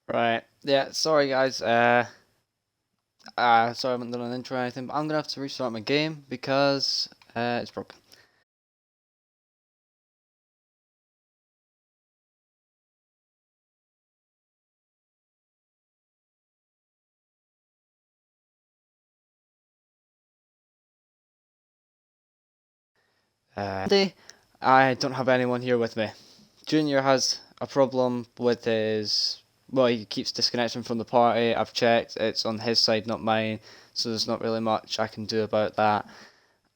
Right. Yeah, sorry guys. Sorry I haven't done an intro or anything, but I'm gonna have to restart my game because it's broken. Today, I don't have anyone here with me. Junior has a problem with his. Well, he keeps disconnecting from the party. I've checked, it's on his side, not mine, so there's not really much I can do about that.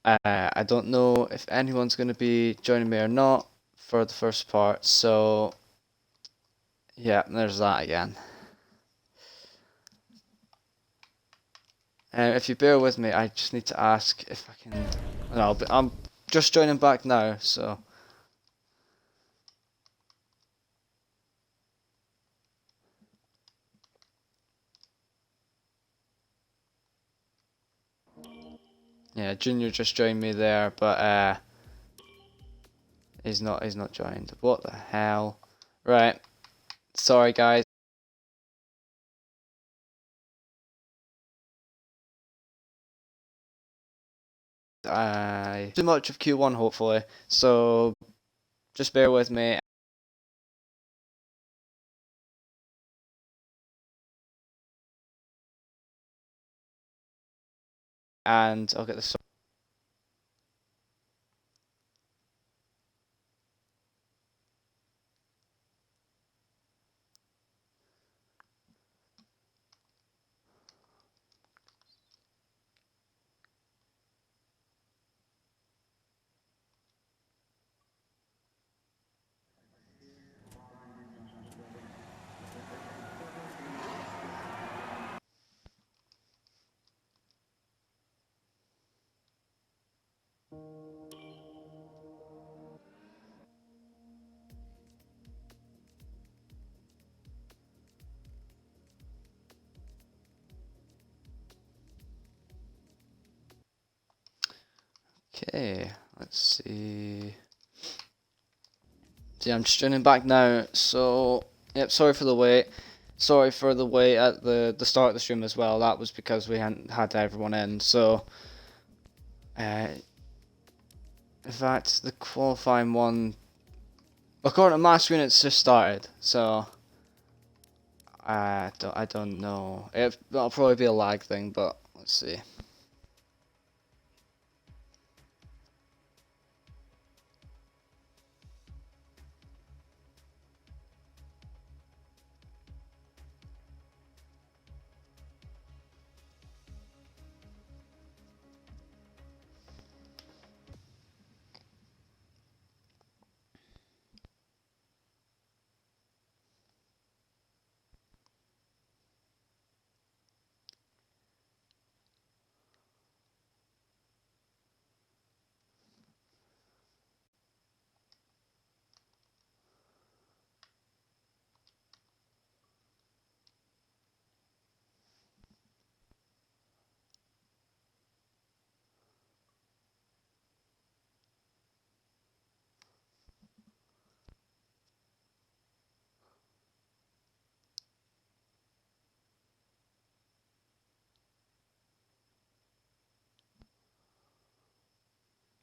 I don't know if anyone's going to be joining me or not for the first part, so yeah, there's that again. If you bear with me, I just need to ask if I can. No, but I'm just joining back now, so. Yeah, Junior just joined me there, but he's not joined. What the hell? Right. Sorry guys. Too much of Q1 hopefully. So just bear with me. And I'll get this. Okay, let's see. Yeah, I'm just joining back now. So, yep, sorry for the wait. Sorry for the wait at the start of the stream as well. That was because we hadn't had everyone in. So, uh, in fact, the qualifying one, according to my screen, it's just started. So, I don't know. That'll probably be a lag thing, but let's see.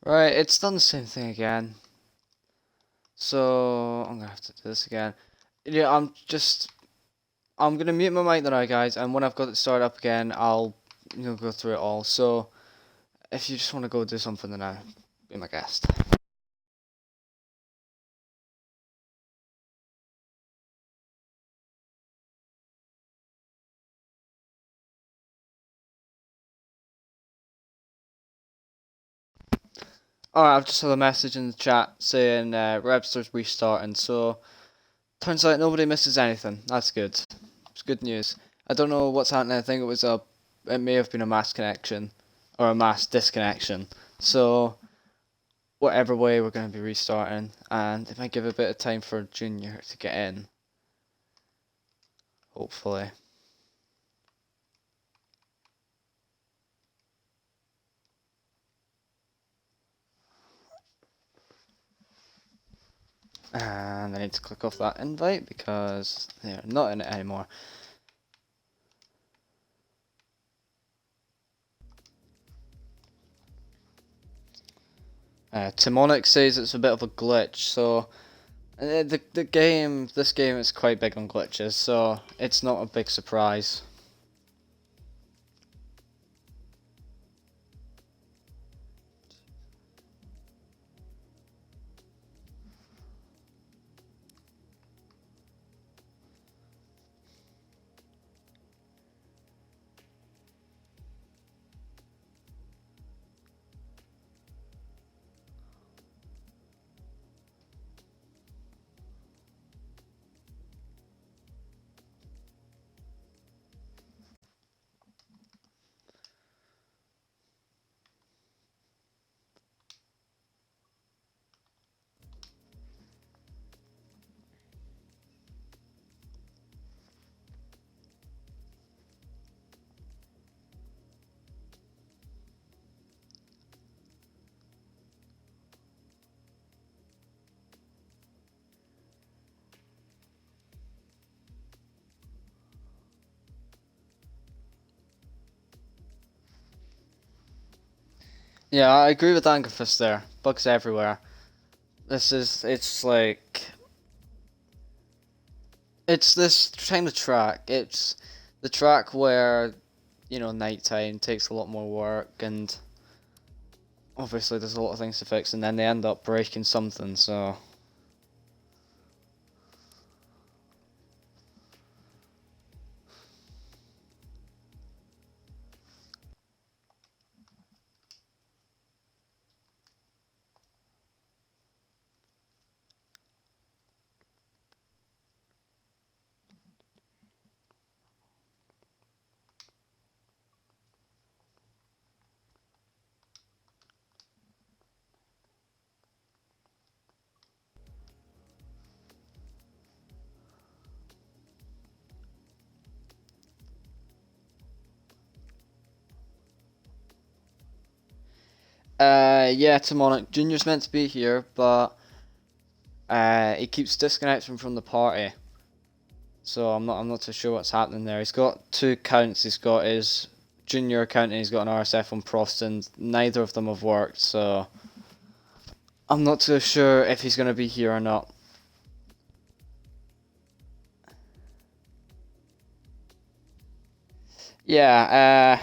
Right, it's done the same thing again. So I'm gonna have to do this again. Yeah, I'm gonna mute my mic now, guys, and when I've got it started up again, I'll go through it all. So if you just want to go do something, then I'll be my guest. Alright, I've just had a message in the chat saying Webster's restarting, so turns out nobody misses anything. That's good. It's good news. I don't know what's happening. I think it may have been a mass connection or a mass disconnection. So whatever way, we're going to be restarting, and it might give a bit of time for Junior to get in. Hopefully. And I need to click off that invite because they're not in it anymore. Timonic says it's a bit of a glitch, so this game is quite big on glitches, so it's not a big surprise. Yeah, I agree with Angerfist there. Bugs everywhere. It's this kind of track. It's the track where, nighttime takes a lot more work, and obviously there's a lot of things to fix, and then they end up breaking something, so. Yeah, Timonic. Junior's meant to be here, but he keeps disconnecting from the party. So I'm not too sure what's happening there. He's got two accounts. He's got his Junior account and he's got an RSF1 Proston. Neither of them have worked, so I'm not too sure if he's gonna be here or not. Yeah,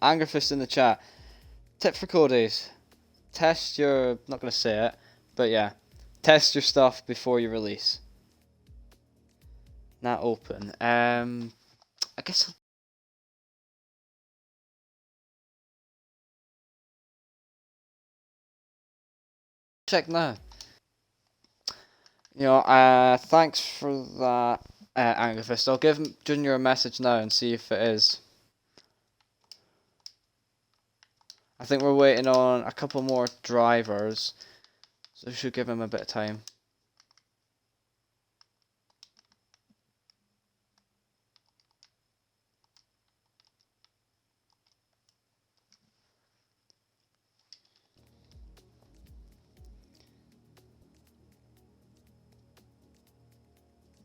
Angerfist in the chat. Tip for Cody's. Test your, not gonna say it, but yeah, test your stuff before you release. Not open. I guess I'll check now. Thanks for that, Angerfist. I'll give Junior a message now and see if it is. I think we're waiting on a couple more drivers, so we should give him a bit of time.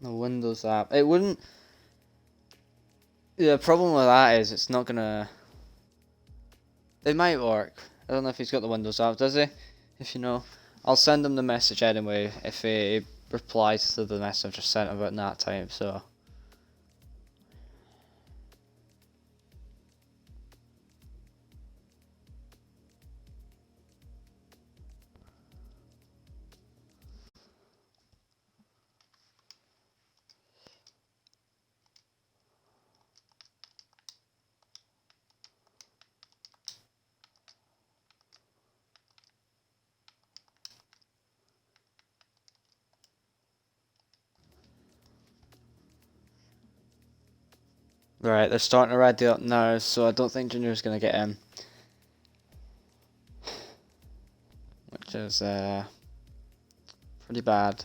The Windows app. It wouldn't. The problem with that is it's not gonna. They might work. I don't know if he's got the Windows app, does he? If you know. I'll send him the message anyway if he replies to the message I sent about that time, so. Right, they're starting to ready up now, so I don't think Junior's gonna get in. Which is pretty bad.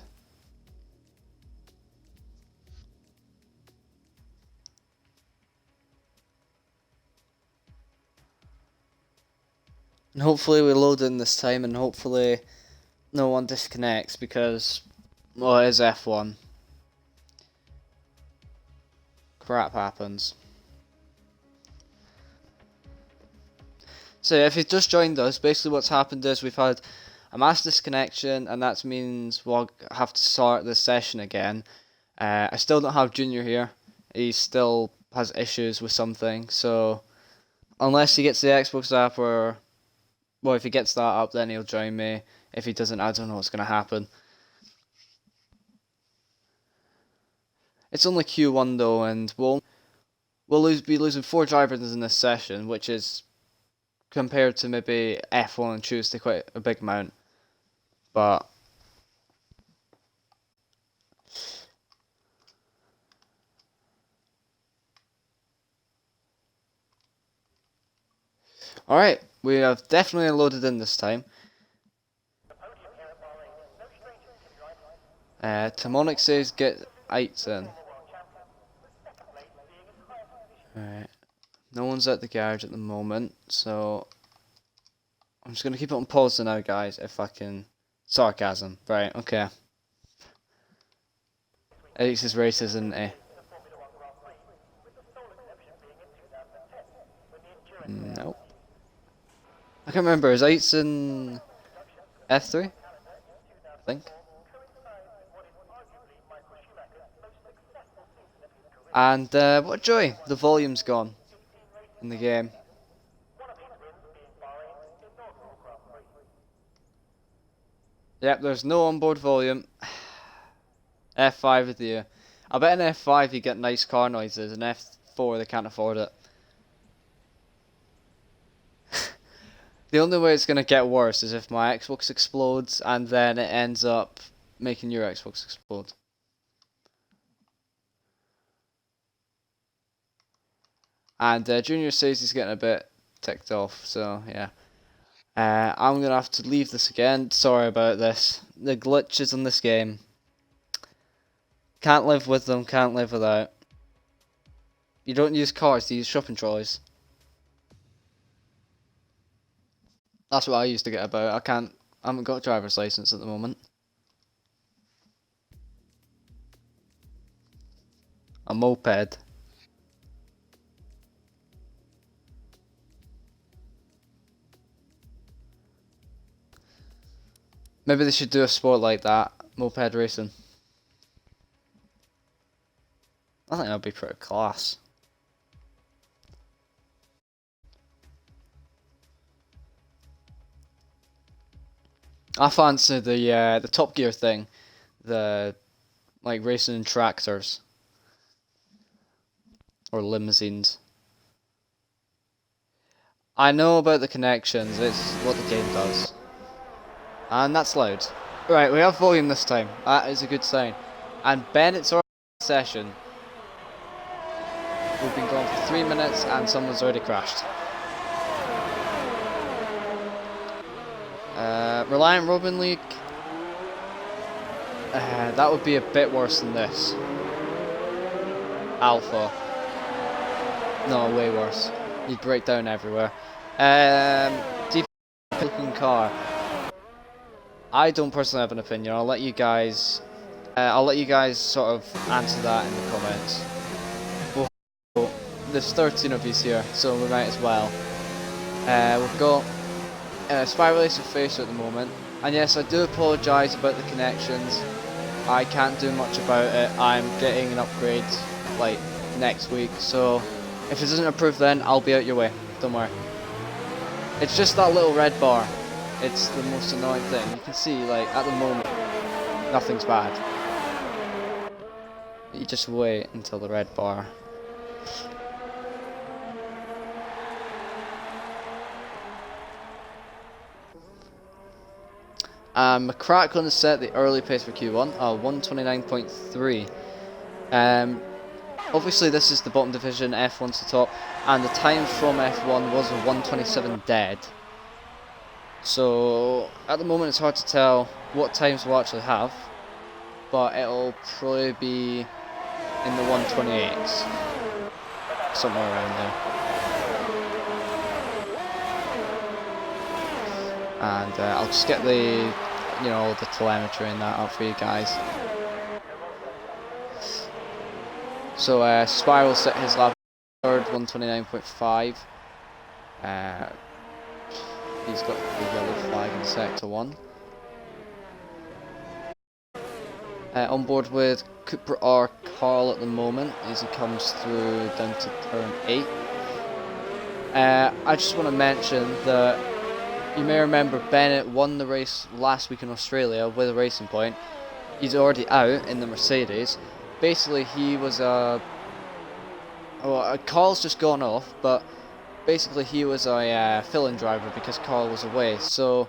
And hopefully we load in this time and hopefully no one disconnects because Well, it is F1. Crap happens. So if you've just joined us, basically what's happened is we've had a mass disconnection, and that means we'll have to start this session again. I still don't have Junior here. He still has issues with something, so unless he gets the Xbox app, or well, if he gets that up, then he'll join me. If he doesn't, I don't know what's going to happen. It's only Q1 though, and we'll be losing 4 drivers in this session, which is, compared to maybe F1 and Tuesday, quite a big amount. But alright, we have definitely loaded in this time. Timonic says get 8s in. Alright. No one's at the garage at the moment, so I'm just going to keep it on pause for now, guys, if I can. Sarcasm. Right, okay. Eric's is racist, isn't he? Nope. I can't remember, is Eights in F3? I think. And what joy, the volume's gone in the game. Yep, there's no onboard volume. F5 with you. I bet in F5 you get nice car noises, and F4 they can't afford it. The only way it's gonna get worse is if my Xbox explodes and then it ends up making your Xbox explode. And Junior says he's getting a bit ticked off, so yeah. I'm gonna have to leave this again. Sorry about this. The glitches in this game. Can't live with them, can't live without. You don't use cars, you use shopping trolleys. That's what I used to get about. I haven't got a driver's license at the moment. A moped. Maybe they should do a sport like that, moped racing. I think that'd be pretty class. I fancy the Top Gear thing, the like racing in tractors or limousines. I know about the connections. It's what the game does. And that's loud. Right, we have volume this time. That is a good sign. And Bennett's already in session. We've been going for 3 minutes and someone's already crashed. Reliant Robin League. That would be a bit worse than this. Alpha. No, way worse. You'd break down everywhere. Deep looking car. I don't personally have an opinion. I'll let you guys sort of answer that in the comments. There's 13 of you here, so we might as well. We've got Spy Release Facer at the moment, and yes, I do apologise about the connections. I can't do much about it. I'm getting an upgrade like next week, so if it doesn't approve then I'll be out your way, don't worry. It's just that little red bar. It's the most annoying thing. You can see, like, at the moment nothing's bad. You just wait until the red bar. McCracken has set the early pace for Q1, 129.3. Obviously this is the bottom division, F1's the top, and the time from F1 was a 127 dead. So at the moment it's hard to tell what times we'll actually have, but it'll probably be in the 128s, somewhere around there. And I'll just get the, the telemetry and that up for you guys. So Spiral set his lap third, 129.5. He's got the yellow flag in sector 1. On board with Cooper R. Carl at the moment as he comes through down to turn 8. I just want to mention that you may remember Bennett won the race last week in Australia with a Racing Point. He's already out in the Mercedes. Basically, he was Carl's just gone off, but basically he was a fill-in driver because Carl was away. So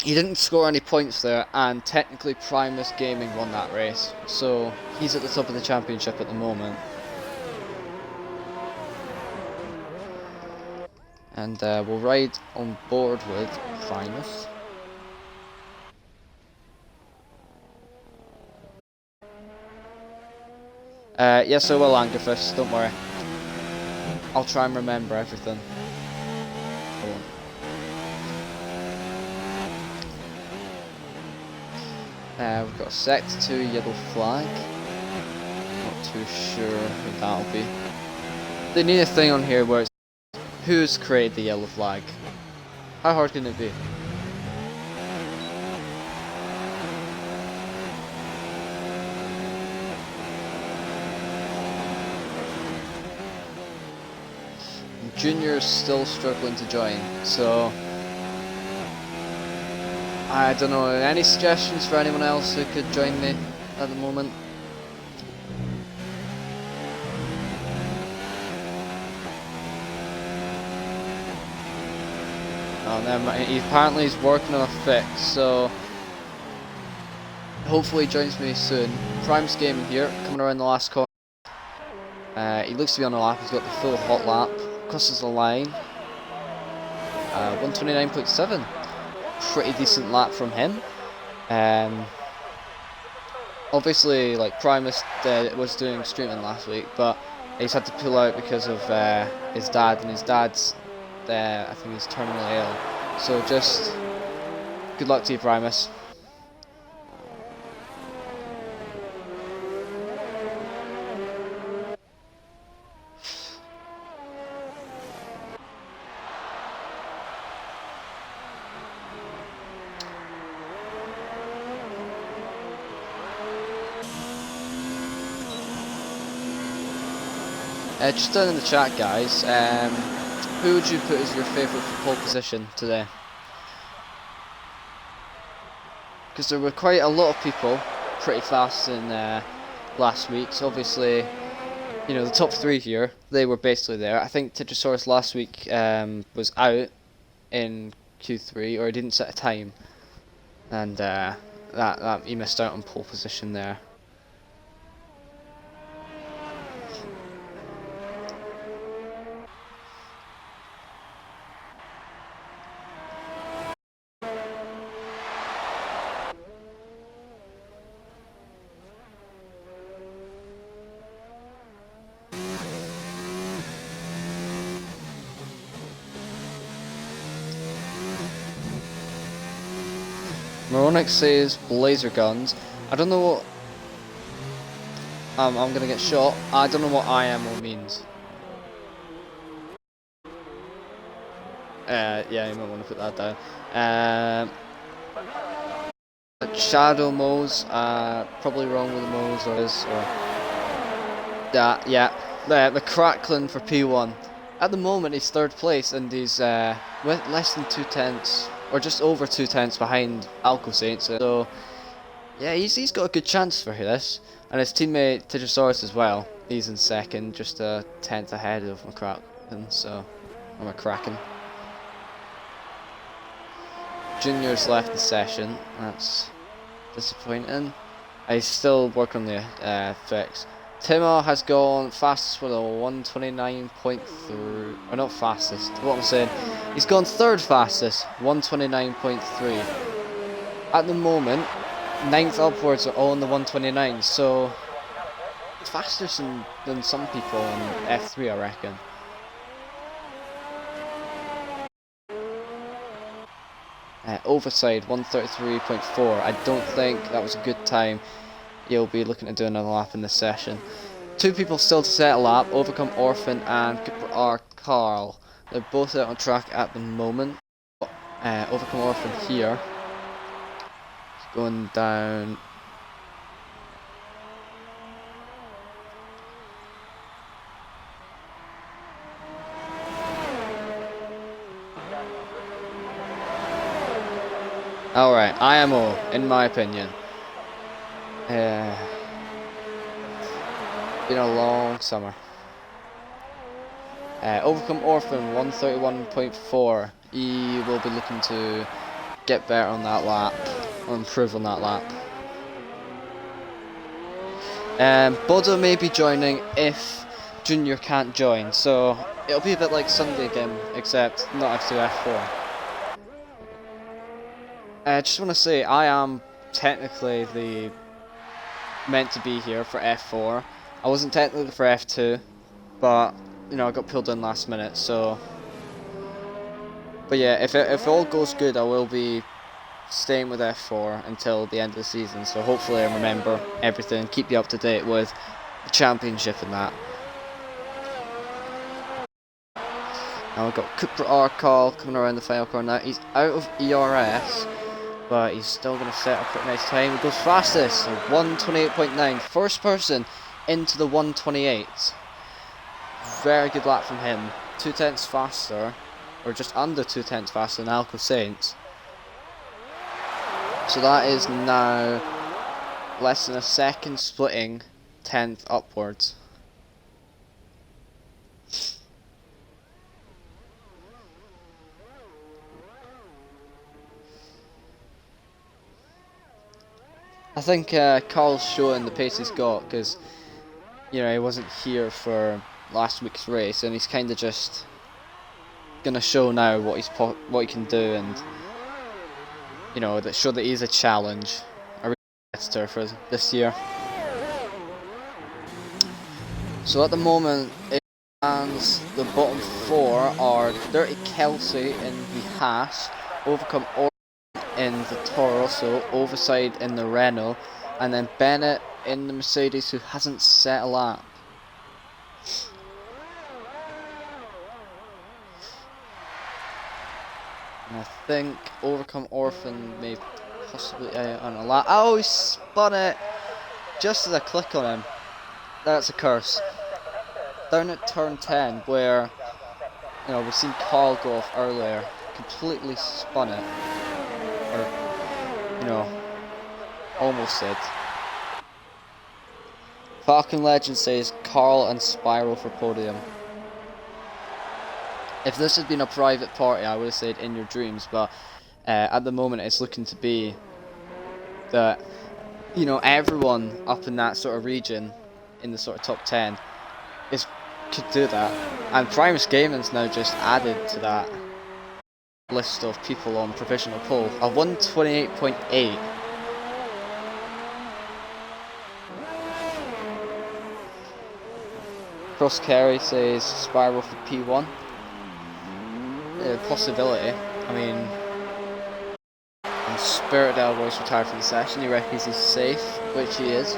he didn't score any points there, and technically Primus Gaming won that race. So he's at the top of the championship at the moment. And we'll ride on board with Primus. Yes, I will, Angerfist, don't worry. I'll try and remember everything. We've got a sector 2 yellow flag. Not too sure who that'll be. They need a thing on here where it's who's created the yellow flag. How hard can it be? Junior's still struggling to join, so I don't know. Any suggestions for anyone else who could join me at the moment? Oh, never mind. Apparently he's working on a fix, so hopefully he joins me soon. Prime's gaming here, coming around the last corner. He looks to be on a lap. He's got the full hot lap. Crosses the line. 129.7. Pretty decent lap from him. Obviously, like Primus was doing streaming last week, but he's had to pull out because of his dad, and his dad's I think he's terminally ill. So just good luck to you, Primus. Just down in the chat, guys, who would you put as your favourite for pole position today? Because there were quite a lot of people pretty fast in last week, so obviously, you know, the top 3 here, they were basically there. I think Titrosaurus last week was out in Q3, or he didn't set a time, and that he missed out on pole position there. Moronic says laser guns. I don't know what. I'm gonna get shot. I don't know what IMO means. Yeah, you might want to put that down. Shadow Moes. Probably wrong with the Moes or is or. Yeah. McCracklin for P1. At the moment, he's 3rd place, and he's with less than 2/10. Or just over 2/10 behind Alcosaint, so yeah, he's got a good chance for this. And his teammate Titrosaurus as well, he's in 2nd, just a 10th ahead of McCracken, so I'm McCracken. Junior's left the session, that's disappointing. He's still working on the fix. Timo has gone fastest with a 129.3, or not fastest, what I'm saying, he's gone 3rd fastest, 129.3. At the moment, 9th upwards are all in the 129, so faster than some people in F3, I reckon. Overside 133.4. I don't think that was a good time. You'll be looking to do another lap in this session. Two people still to set a lap, Overcome Orphan and Cooper R. Carl. They're both out on track at the moment. Overcome Orphan here. He's going down. Alright, IMO, in my opinion. Been a long summer. Overcome Orphan 131.4. He will be looking to get better on that lap, or improve on that lap. Bodo may be joining if Junior can't join, so it'll be a bit like Sunday again, except not F2 F4. I just want to say I am technically meant to be here for F4. I wasn't technically for F2, but you know I got pulled in last minute. So, but yeah, if all goes good, I will be staying with F4 until the end of the season. So hopefully I remember everything, keep you up to date with the championship and that. Now we've got Cooper R. Carl coming around the final corner now. He's out of ERS. But he's still going to set a pretty nice time. He goes fastest, 128.9. First person into the 128. Very good lap from him. 2/10 faster, or just under 2/10 faster than Alco Saints. So that is now less than a second splitting 10th upwards. I think Carl's showing the pace he's got because, you know, he wasn't here for last week's race, and he's kind of just gonna show now what he can do, and you know, show that he's a challenge, a competitor for this year. So at the moment, it stands the bottom four are Dirty Kelsey in the Haas, Overcome in the Toro Rosso, Overside in the Renault, and then Bennett in the Mercedes, who hasn't set a lap. And I think Overcome Orphan may possibly on a lap. Oh, he spun it just as I click on him. That's a curse. Down at turn 10, where you know we've seen Carl go off earlier, completely spun it. Or, you know, almost did. Falcon Legend says Carl and Spiral for podium. If this had been a private party, I would have said in your dreams, but at the moment it's looking to be that, you know, everyone up in that sort of region, in the sort of top 10, could do that. And Primus Gaming's now just added to that list of people on provisional pole, a 128.8. Cross Carry says Spiral for P1. Possibility. I mean, and Spirit Elboy's retired from the session. He reckons he's safe, which he is.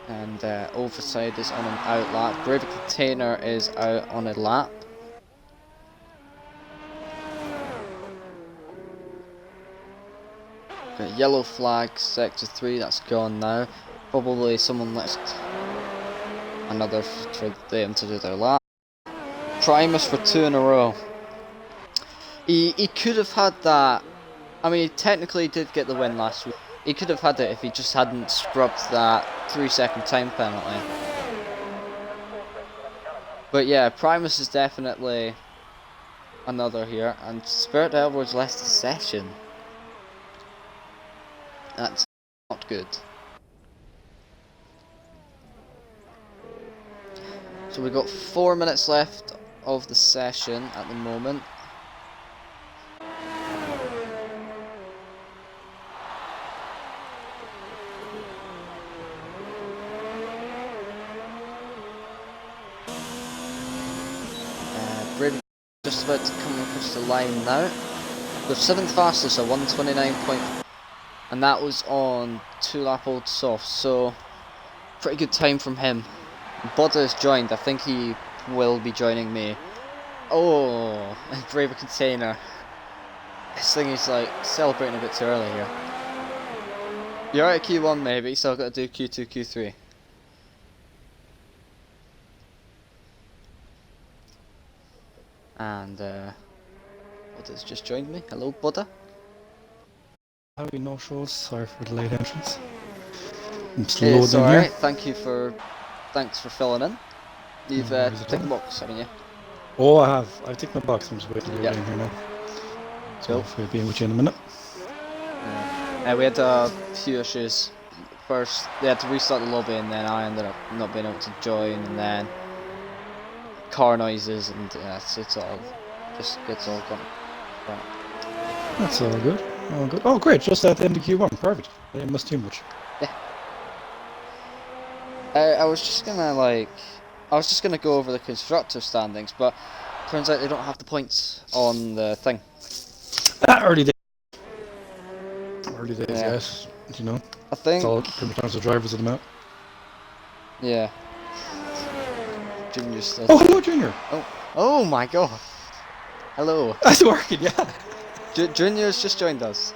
And Overside is on an out lap. Brave Container is out on a lap. Got Yellow Flag, Sector 3, that's gone now. Probably someone left another for them to do their lap. Primus for 2 in a row. He could have had that. I mean, he technically did get the win last week. He could have had it if he just hadn't scrubbed that 3-second time penalty. But yeah, Primus is definitely another here, and Spirit Edwards left the session. That's not good. So we've got 4 minutes left of the session at the moment. Brady just about to come across the line now. The 7th fastest at 129 point, and that was on 2-lap old soft, so pretty good time from him. Bodda has joined. I think he will be joining me. Oh, Braver Container. This thing is like celebrating a bit too early here. You're at Q1 maybe, so I've got to do Q2, Q3. And Bodda's just joined me. Hello, Bodda. Howdy, North Shores. Sorry for the late entrance. I'm just It's loading alright. here. Thanks for filling in. You've No worries at ticked the all. box, haven't you? Oh, I have. I've ticked my box. I'm just waiting to load Yep. in here now. So Cool. hopefully I'll be with you in a minute. We had a few issues. First, they had to restart the lobby, and then I ended up not being able to join, and then car noises, and it's all gone. Right. That's all good. All good. Oh, great. Just at the end of Q1. Perfect. I didn't miss too much. Yeah. I was just gonna go over the constructor standings, but turns out they don't have the points on the thing. Early days. Early days, Yeah. yes. You know, I think. it's all pretty much down to the drivers of the map. Yeah. Junior's still. Oh, hello, Junior. Oh my god. Hello. That's working, yeah. Junior's just joined us.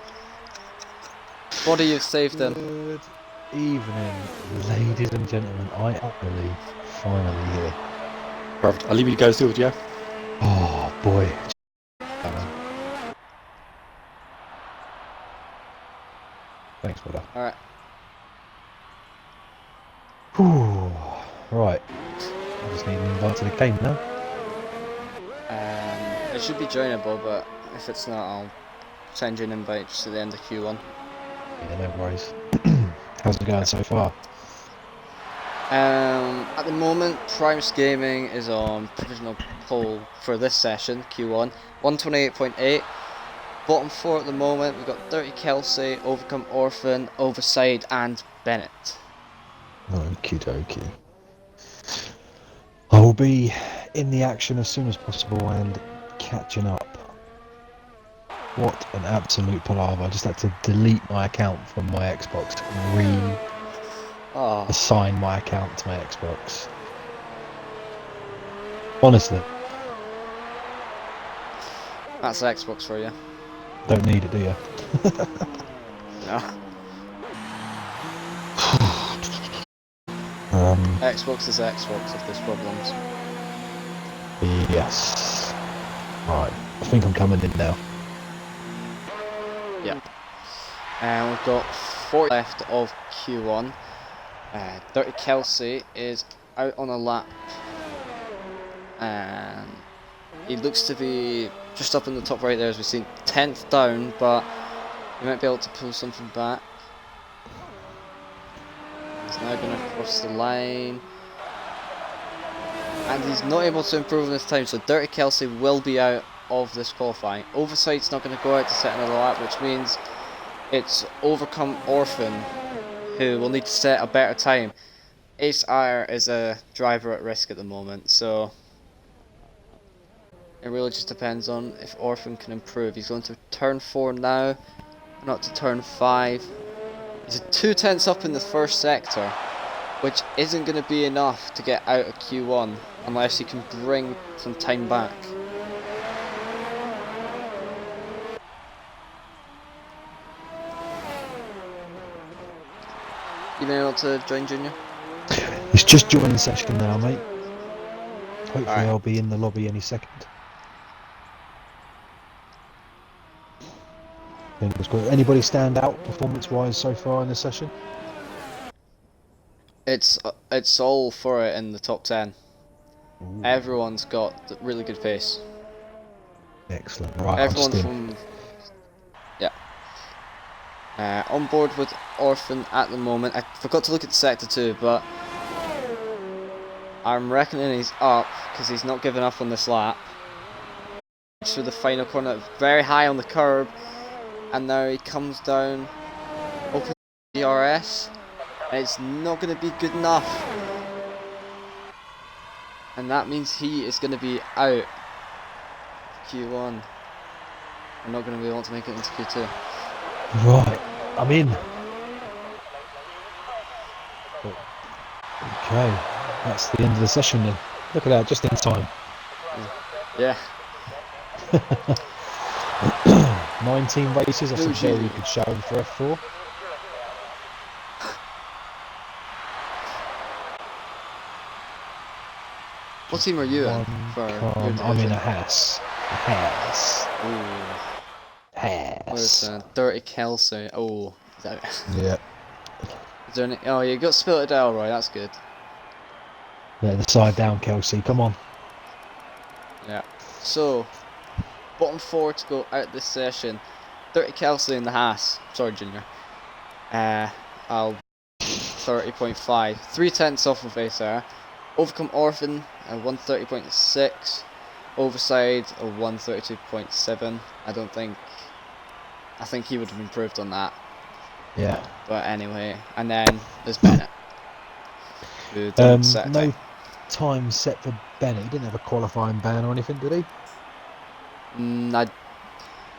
What are you saved in? Good evening, ladies and gentlemen. I am finally here. Perfect. I'll leave you guys to it, yeah? Oh boy. Thanks, brother. Alright. Whew. Right. I just need an invite to the game now. It should be joinable, but if it's not, I'll send you an invite just at the end of Q1. Yeah, no worries. How's it going so far? At the moment, Primus Gaming is on provisional pole for this session, Q1, 128.8. Bottom 4 at the moment, we've got Dirty Kelsey, Overcome Orphan, Overside, and Bennett. Okie dokie. I will be in the action as soon as possible and catching up. What an absolute palaver. I just had to delete my account from my Xbox and assign my account to my Xbox. Honestly. That's the Xbox for you. Don't need it, do you? No. Xbox is Xbox if there's problems. Yes. Right. I think I'm coming in now. Yeah. And we've got 40 left of Q1. Dirty Kelsey is out on a lap. And he looks to be just up in the top right there, as we've seen, 10th down, but he might be able to pull something back. He's now going to cross the line. And he's not able to improve on this time, so Dirty Kelsey will be out of this qualifying. Oversight's not going to go out to set another lap, which means it's Overcome Orphan who will need to set a better time. Ace Ire is a driver at risk at the moment, so it really just depends on if Orphan can improve. He's going to turn 4 now, not to turn 5. He's 2/10 up in the first sector, which isn't going to be enough to get out of Q1 unless he can bring some time back. You been able to join Junior? It's just joining the session now, mate. Hopefully Alright. I'll be in the lobby any second. Fingers crossed. Anybody stand out performance-wise so far in this session? It's all for it in the top 10. Ooh. Everyone's got really good pace. Excellent. Right, Everyone from on board with Orphan at the moment. I forgot to look at Sector 2, but I'm reckoning he's up because he's not giving up on this lap. Through the final corner, very high on the curb, and now he comes down, opens the DRS, and it's not going to be good enough. And that means he is going to be out Q1. We're not going to be able to make it into Q2. Right, I'm in. Okay, that's the end of the session then. Look at that, just in time. Yeah. 19 races, that's a Fuji. very good showing for F4. What team are you in for your division? I'm in a Haas. Ooh. Where's Dirty Kelsey? Oh, is that it? Yeah. Is there any? Oh, you got Spilted Elroy. That's good. Yeah, the side down, Kelsey. Come on. Yeah. So, bottom 4 to go out this session. Dirty Kelsey in the Haas. Sorry, Junior. I'll 30.5. 3/10 off of Acer. Overcome Orphan at 130.6. Overside a 132.7. I think he would have improved on that. Yeah. But anyway, and then there's Bennett, who didn't set a no time. time set for Bennett. He didn't have a qualifying ban or anything, did he?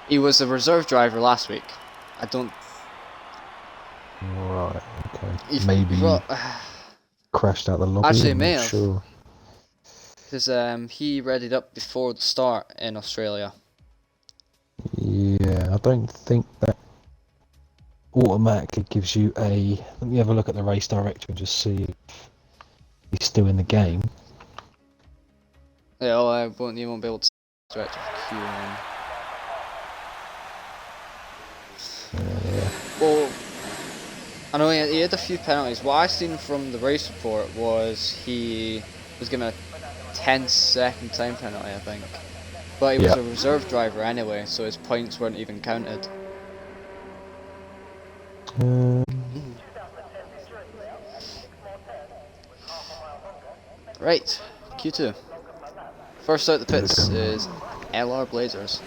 He was a reserve driver last week. I don't. Right. Okay. Maybe crashed out the lobby. Actually, I'm may not have. sure. Because he readied up before the start in Australia. Yeah, I don't think that automatically gives you a. Let me have a look at the race director and just see if he's still in the game. Yeah, well, you won't be able to stretch for Q1. Yeah. Well, I know he had a few penalties. What I seen from the race report was he was given a 10-second time penalty, I think. But he was a reserve driver anyway, so his points weren't even counted. Right, Q2. First out the pits is LR Blazers.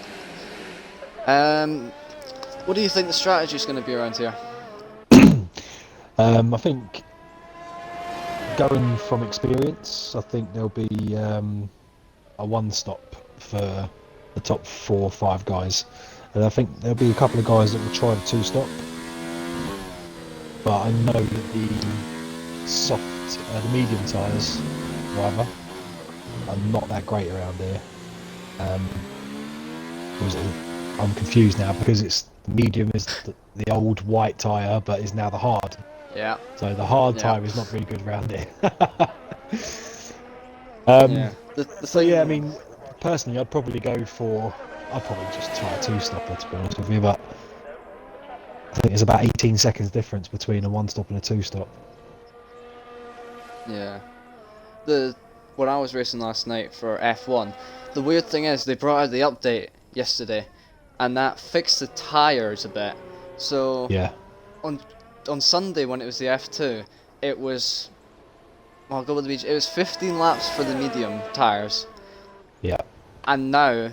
What do you think the strategy is going to be around here? I think going from experience, I think there'll be a one-stop for the top 4 or 5 guys, and I think there'll be a couple of guys that will try the 2-stop. But I know that the medium tyres, rather, are not that great around here. I'm confused now because the medium is the old white tyre, but is now the hard. Yeah. So the hard tyre is not very good around here. Yeah. So yeah, I mean, personally, I'd probably just try a 2-stopper, to be honest with you. But I think there's about 18 seconds difference between a 1-stop and a 2-stop. Yeah. When I was racing last night for F1, the weird thing is they brought out the update yesterday, and that fixed the tyres a bit. So Yeah. On Sunday when it was the F2, it was. Well, I'll go with the beach. It was 15 laps for the medium tyres. Yeah. And now,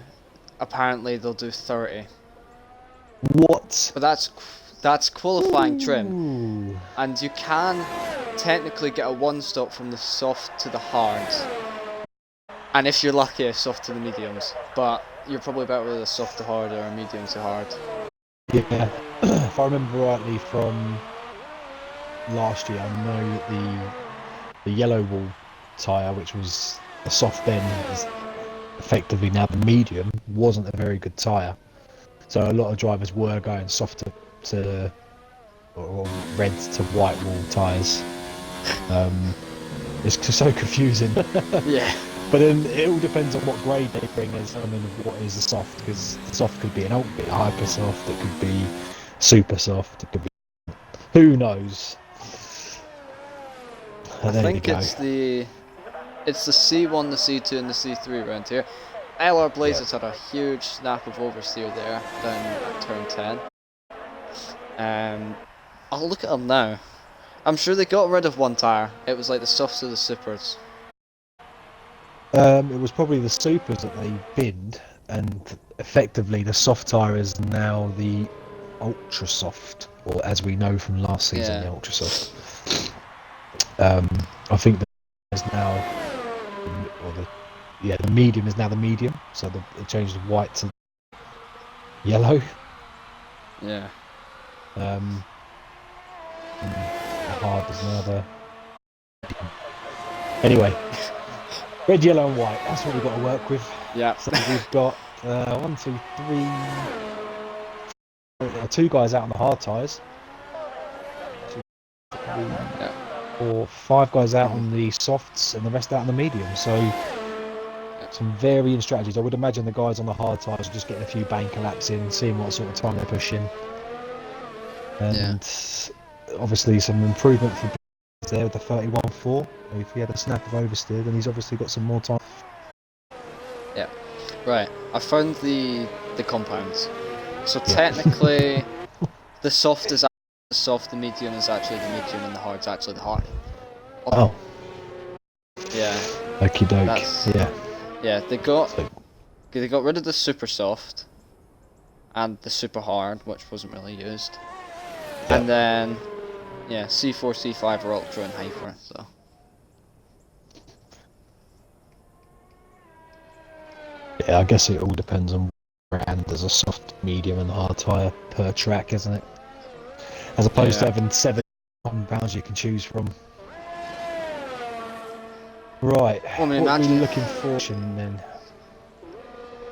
apparently they'll do 30. What? But that's qualifying trim, Ooh. and you can technically get a 1-stop from the soft to the hards. And if you're lucky, a soft to the mediums. But you're probably better with a soft to hard or a medium to hard. Yeah. If I remember rightly from last year, I know that the yellow wall tyre, which was a soft then, is effectively now the medium, wasn't a very good tyre. So a lot of drivers were going soft to or red to white wall tyres. It's just so confusing. Yeah. But then it all depends on what grade they bring as I mean, what is the soft, because the soft could be an old bit hyper soft, it could be super soft, it could be, who knows. I think it's the C1, the C2 and the C3 around here. LR Blazers had a huge snap of oversteer there down at turn 10. I'll look at them now. I'm sure they got rid of one tyre. It was like the softs or the supers. It was probably the supers that they binned, and effectively the soft tyre is now the ultra soft, or as we know from last season, the ultra soft. I think that is now, the medium is now the medium, so they changed the white to. yellow. Yeah. And the hard is now the. Anyway, red, yellow, and white. That's what we've got to work with. Yeah. So we've got 1, 2, 3, 2 guys out on the hard tyres. 2, 3, Yeah. 4, 5 guys out on the softs, and the rest out on the mediums. So some varying strategies. I would imagine the guys on the hard tyres are just getting a few banker laps in, seeing what sort of time they're pushing, and obviously some improvement for there with the 31.4. If he had a snap of oversteer, then he's obviously got some more time. Yeah. Right. I found the compounds. So technically, the soft is actually the soft, the medium is actually the medium, and the hard's actually the hard. Oh. Yeah. Okie doke. That's, yeah. Yeah. They got rid of the super soft and the super hard, which wasn't really used. Yep. And then, yeah, C4, C5 are ultra and hyper. So. Yeah, I guess it all depends on brand. There's a soft, medium, and hard tyre per track, isn't it? As opposed to having 7 compounds you can choose from. Right. Well, I mean, what are we imagine looking for then?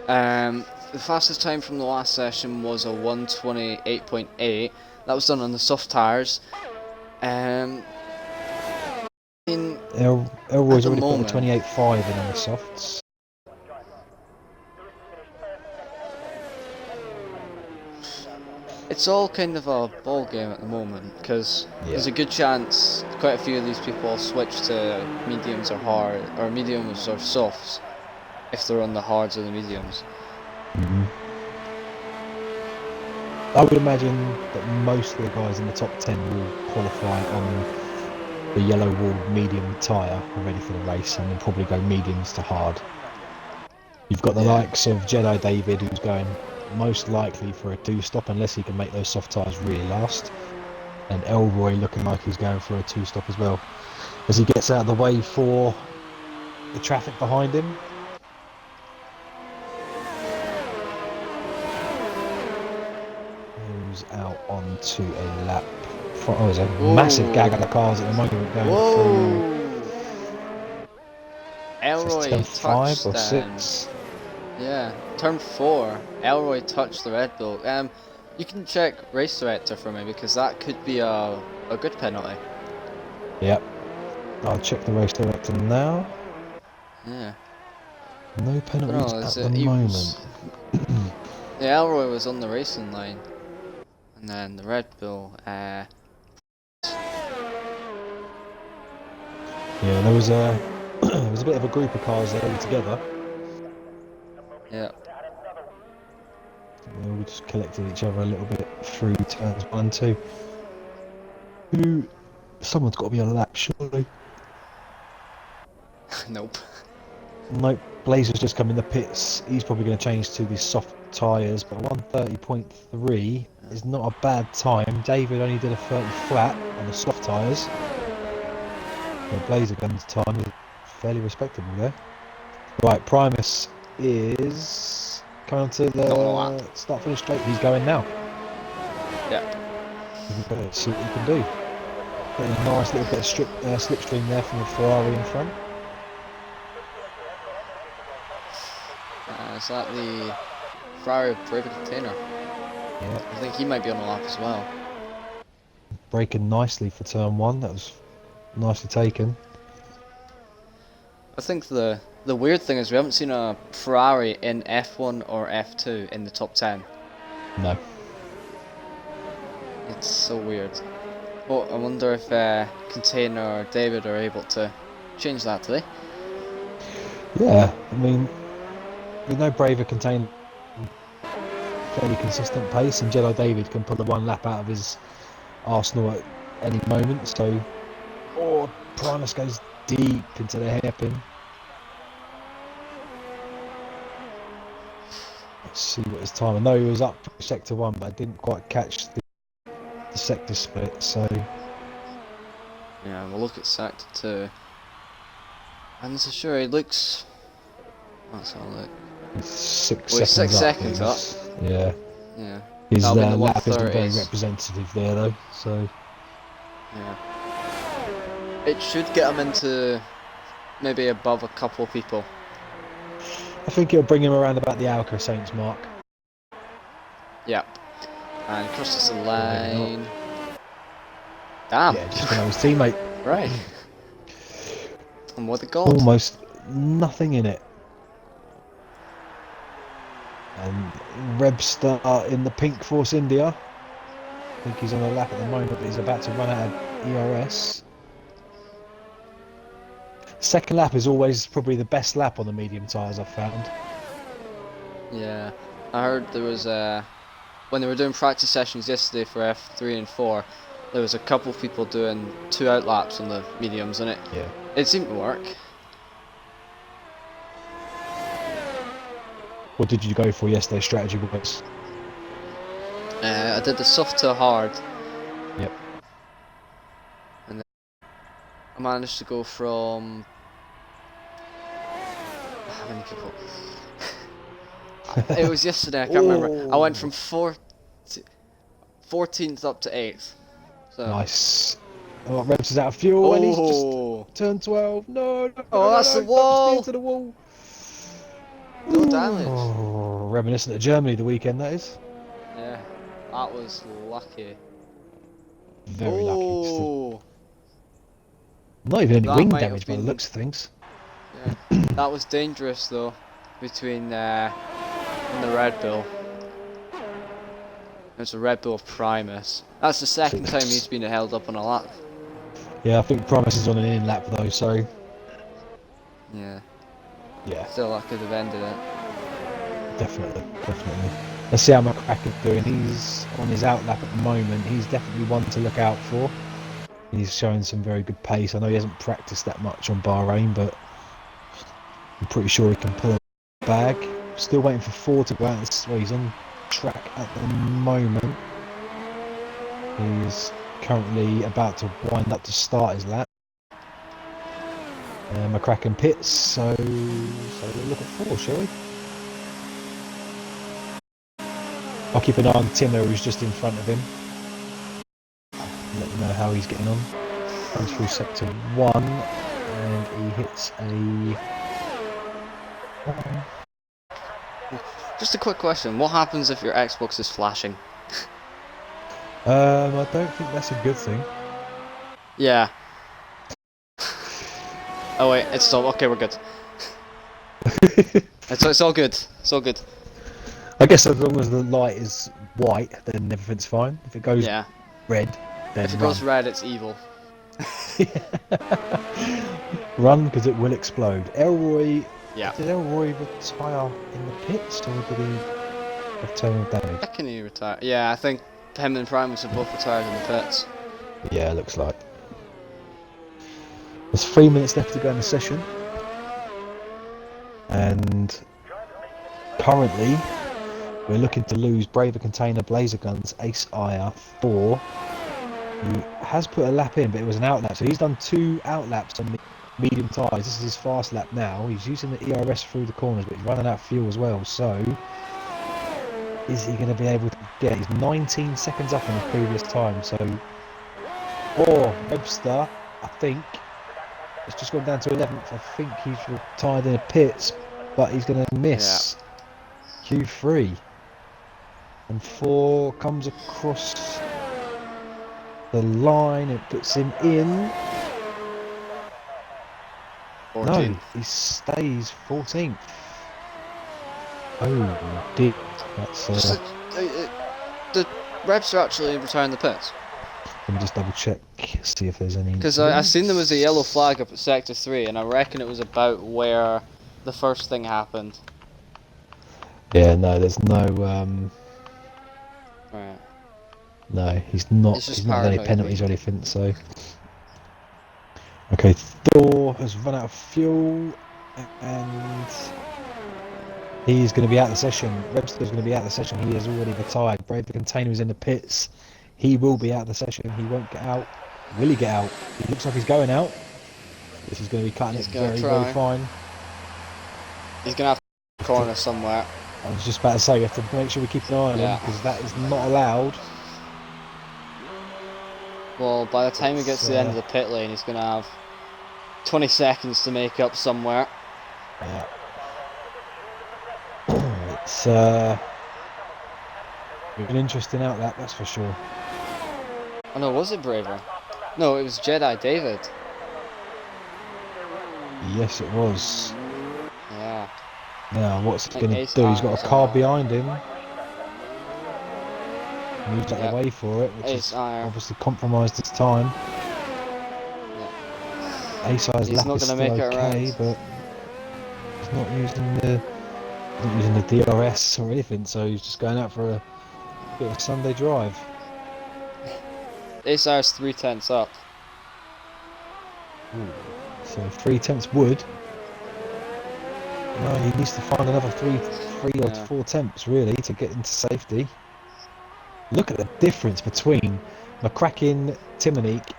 The fastest time from the last session was a 1:28.8. That was done on the soft tyres. I mean, Elroy's already moment, put a 28.5 in on the softs. it's all kind of a ball game at the moment, because there's a good chance quite a few of these people will switch to mediums or hard, or mediums or softs, if they're on the hards or the mediums. I would imagine that most of the guys in the top 10 will qualify on the yellow wall medium tyre ready for the race, and then probably go mediums to hard. You've got the likes of Jedi David, who's going most likely for a 2-stop unless he can make those soft tyres really last, and Elroy looking like he's going for a 2-stop as well as he gets out of the way for the traffic behind him. Who's out onto a lap. Oh, there's a massive gag of the cars at the moment going through. Elroy turn 5 touched or 6. Yeah, turn 4. Elroy touched the Red Bull. You can check race director for me, because that could be a good penalty. Yep. I'll check the race director now. Yeah. No penalties at the moment. Yeah, Elroy was on the racing line, and then the Red Bull. Yeah, there was a there was a bit of a group of cars there all together. Yeah. We just collected each other a little bit through turns 1 and 2. Someone's got to be on a lap, surely. Nope. Nope. Blazer's just come in the pits. He's probably going to change to these soft tyres, but 1:30.3 is not a bad time. David only did a 30 flat on the soft tyres. The Blazer gun's time is fairly respectable there. Right, Primus is coming on to the start finish straight. He's going now. Yeah. Let's see what he can do. Getting a nice little bit of slipstream there from the Ferrari in front. Is that the Ferrari Brave Container? Yeah. I think he might be on the lap as well. Braking nicely for turn 1. That was nicely taken. I think the weird thing is we haven't seen a Ferrari in F1 or F2 in the top 10. No. It's so weird. But I wonder if Container or David are able to change that today. Yeah, I mean, we know Braver contain fairly consistent pace, and Jedi David can pull the 1 lap out of his arsenal at any moment. So, Primus goes deep into the hairpin. Let's see what his time. I know he was up for sector 1, but I didn't quite catch the sector split. So, yeah, we'll look at sector 2. And so sure, he looks. Let's have a look. He's 6 Well, seconds he's 6 seconds up. Yeah. Yeah. His That'll be in the lap isn't very 130s. representative there though, so Yeah. It should get him into maybe above a couple people. I think it'll bring him around about the Alca Saints mark. Yep. And crosses the Or maybe not. line. Damn. Yeah, just below his teammate. Right. And what a god. Almost nothing in it. And Rebster in the pink Force India. I think he's on a lap at the moment, but he's about to run out of ERS. Second lap is always probably the best lap on the medium tyres I've found. Yeah. I heard there was when they were doing practice sessions yesterday for F3 and 4, there was a couple of people doing 2 out laps on the mediums, and it seemed to work. What did you go for yesterday, strategy-wise? I did the soft to hard. Yep. And then I managed to go from... How many people? It was yesterday, I can't remember. I went from 14th up to 8th. So. Nice. Oh, Rebs is out of fuel and he's just turned 12. No, that's the wall. Into the wall. No damage. Oh, reminiscent of Germany the weekend, that is. Yeah, that was lucky. Very lucky. Not even any That wing might damage have by the been- looks of things. Yeah, that was dangerous though, between and the Red Bull. It's a Red Bull Primus. That's the second time he's been held up on a lap. Yeah, I think Primus is on an in lap though, so Yeah, yeah, still that could have ended it. definitely. Let's see how McCracken's doing. He's on his out lap at the moment. He's definitely one to look out for. He's showing some very good pace. I know he hasn't practiced that much on Bahrain, but I'm pretty sure he can pull a bag. Still waiting for 4 to go out. Well, he's on track at the moment. He's currently about to wind up to start his lap. McCracken pits, so we'll look at 4, shall we? I'll keep an eye on Timmer, who's just in front of him. Let you know how he's getting on. Comes through sector 1 and he hits a... Just a quick question, what happens if your Xbox is flashing? I don't think that's a good thing. Yeah. Oh wait, it's still okay. We're good. it's all good. It's all good. I guess as long as the light is white, then everything's fine. If it goes red, then if it goes red, it's evil. Run, because it will explode. Elroy. Yeah. Did Elroy retire in the pits, or did he have terminal damage? Can he retire? Yeah, I think him and Primus have both retired in the pits. Yeah, looks like. There's 3 minutes left to go in the session, and currently we're looking to lose Braver Container, Blazer Guns, Ace Ire 4. He has put a lap in, but it was an out lap, so he's done 2 out laps on the medium tyres. This is his fast lap now. He's using the ERS through the corners, but he's running out of fuel as well, so is he going to be able to get... He's 19 seconds up on the previous time, so... Or Webster, I think, it's just gone down to 11th. I think he's retired in the pits, but he's going to miss Q3. And 4 comes across the line, it puts him in. 14th. No, he stays 14th. Oh dear, that's the reps are actually retiring the pits. let me just double check, see if there's any... Because I seen there was a yellow flag up at sector 3, and I reckon it was about where the first thing happened. Yeah, no, there's no Right. no, he's not had any penalties or anything, so... Okay, Thor has run out of fuel, and he's going to be out of the session. Webster's going to be out of the session. He has already retired. Brave the Container is in the pits. He will be out of the session. He won't get out. Will he get out? He looks like he's going out. This is going to be cutting it very, very fine. He's going to have a corner somewhere. I was just about to say, you have to make sure we keep an eye on him, Yeah. because that is not allowed. Well, by the time he gets It's, to the end of the pit lane, he's going to have 20 seconds to make up somewhere. Yeah. It's an interesting out that's for sure. Oh no, was it Braver? No, it was Jedi David. Yes, it was. Yeah. Now, what's he going to Ace do? He's got Iron's a car on. behind him. Moves out Yep. the way for it, which Ace has Iron. obviously compromised his time. Yeah. Ace-Iron's He's lap not is going to still make it okay, around. but he's not using the DRS or anything, so he's just going out for a bit of a Sunday drive. Ace Iron's 3/10 up. Ooh. So 3/10 would. No, he needs to find another three or Yeah. 4 temps really to get into safety. Look at the difference between McCracken, Timonique,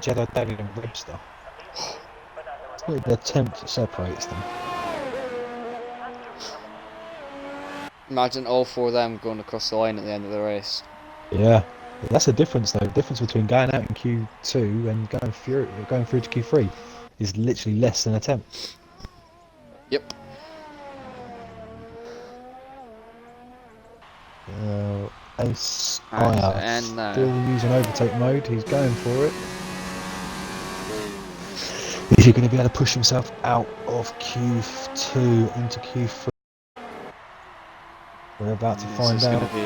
Jedi David and Webster. It's not the temp that separates them. Imagine all 4 of them going across the line at the end of the race. Yeah, that's the difference though. The difference between going out in Q2 and going through to Q3 is literally less than a temp. Yep. Ace Alright, so Ire and now. still using overtake mode. He's going for it. Is he going to be able to push himself out of Q2 into Q3? We're about to find This is out. going to be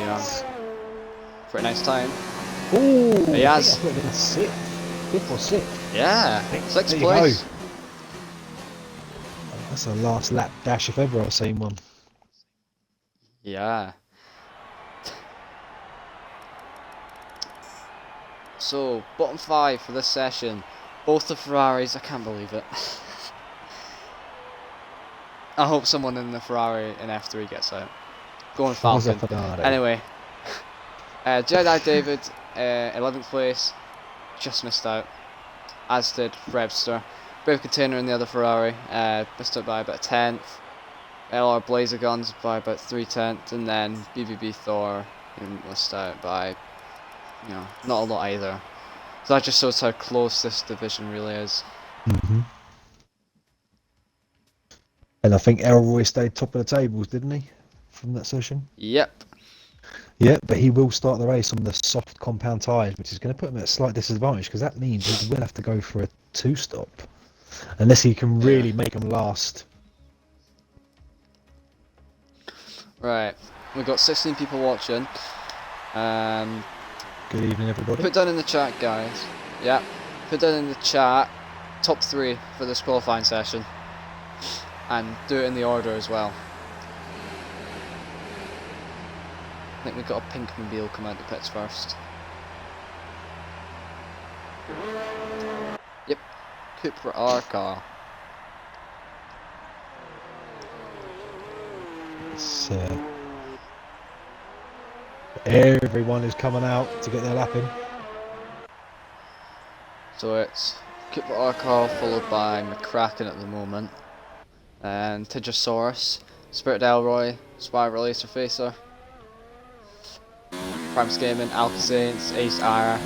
pretty nice time. Ooh, He has. I think I put him in 6th, 5th or 6th. Yeah, There 6th you place. go. That's a last lap dash if ever I've seen one. Yeah. So, bottom 5 for this session. Both the Ferraris, I can't believe it. I hope someone in the Ferrari in F3 gets out. Going Falcon. Anyway, Jedi David, 11th place, just missed out. As did Webster. Brave Container in the other Ferrari, missed out by about 10th. LR Blazer Guns by about 3/10, and then BBB Thor missed out by, not a lot either. So that just shows how close this division really is. Mm-hmm. And I think Elroy stayed top of the tables, didn't he, from that session? Yep. Yeah, but he will start the race on the soft compound tyres, which is going to put him at a slight disadvantage, because that means he will have to go for a 2-stop, unless he can really make them last. Right, we've got 16 people watching. Good evening, everybody. Put down in the chat, guys. Yeah, put down in the chat top 3 for this qualifying session, and do it in the order as well. I think we've got a pink mobile come out the pits first. Yep, Cooper R car. It's, everyone is coming out to get their lap in. So it's Cooper R car followed by McCracken at the moment, and Tigosaurus, Spirit Elroy, Spiral Laser Facer, Primes Gaming, Alcasaints, Ace Ira.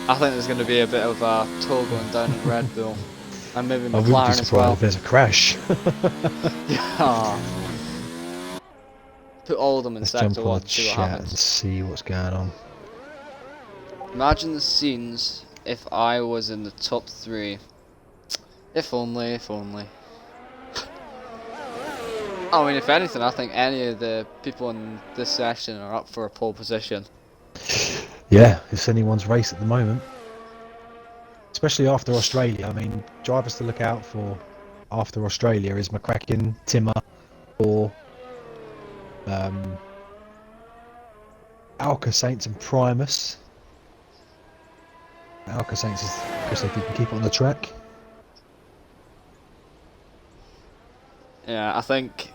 I think there's going to be a bit of a toll going down in Red Bull, and maybe I wouldn't be McLaren as surprised well. if there's a crash. Yeah. Put all of them in Let's sector jump 1 on and see what chat happens. and see what's going on. Imagine the scenes if I was in the top 3. If only, if only. I mean, if anything, I think any of the people in this session are up for a pole position. Yeah, it's anyone's race at the moment. Especially after Australia. I mean, drivers to look out for after Australia is McCracken, Timmer, or Alka Saints and Primus. Alka Saints is because if he can keep it on the track. Yeah, I think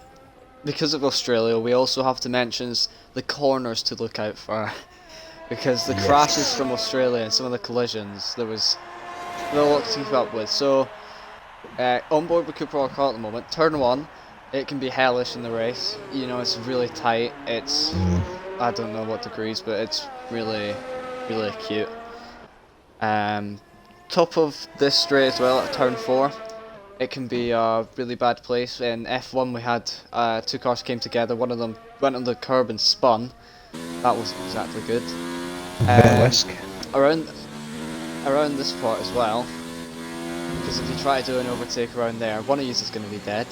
because of Australia, we also have to mention the corners to look out for. Because the crashes from Australia and some of the collisions, there was a lot to keep up with. So On board with Cooper car at the moment, turn 1, it can be hellish in the race. You know, it's really tight. It's, I don't know what degrees, but it's really, really cute. Top of this straight as well at turn 4, it can be a really bad place. In F1 we had 2 cars came together, one of them went on the curb and spun. That wasn't exactly good. Vettel-esque. Around this part as well, because if you try to do an overtake around there, one of you is going to be dead.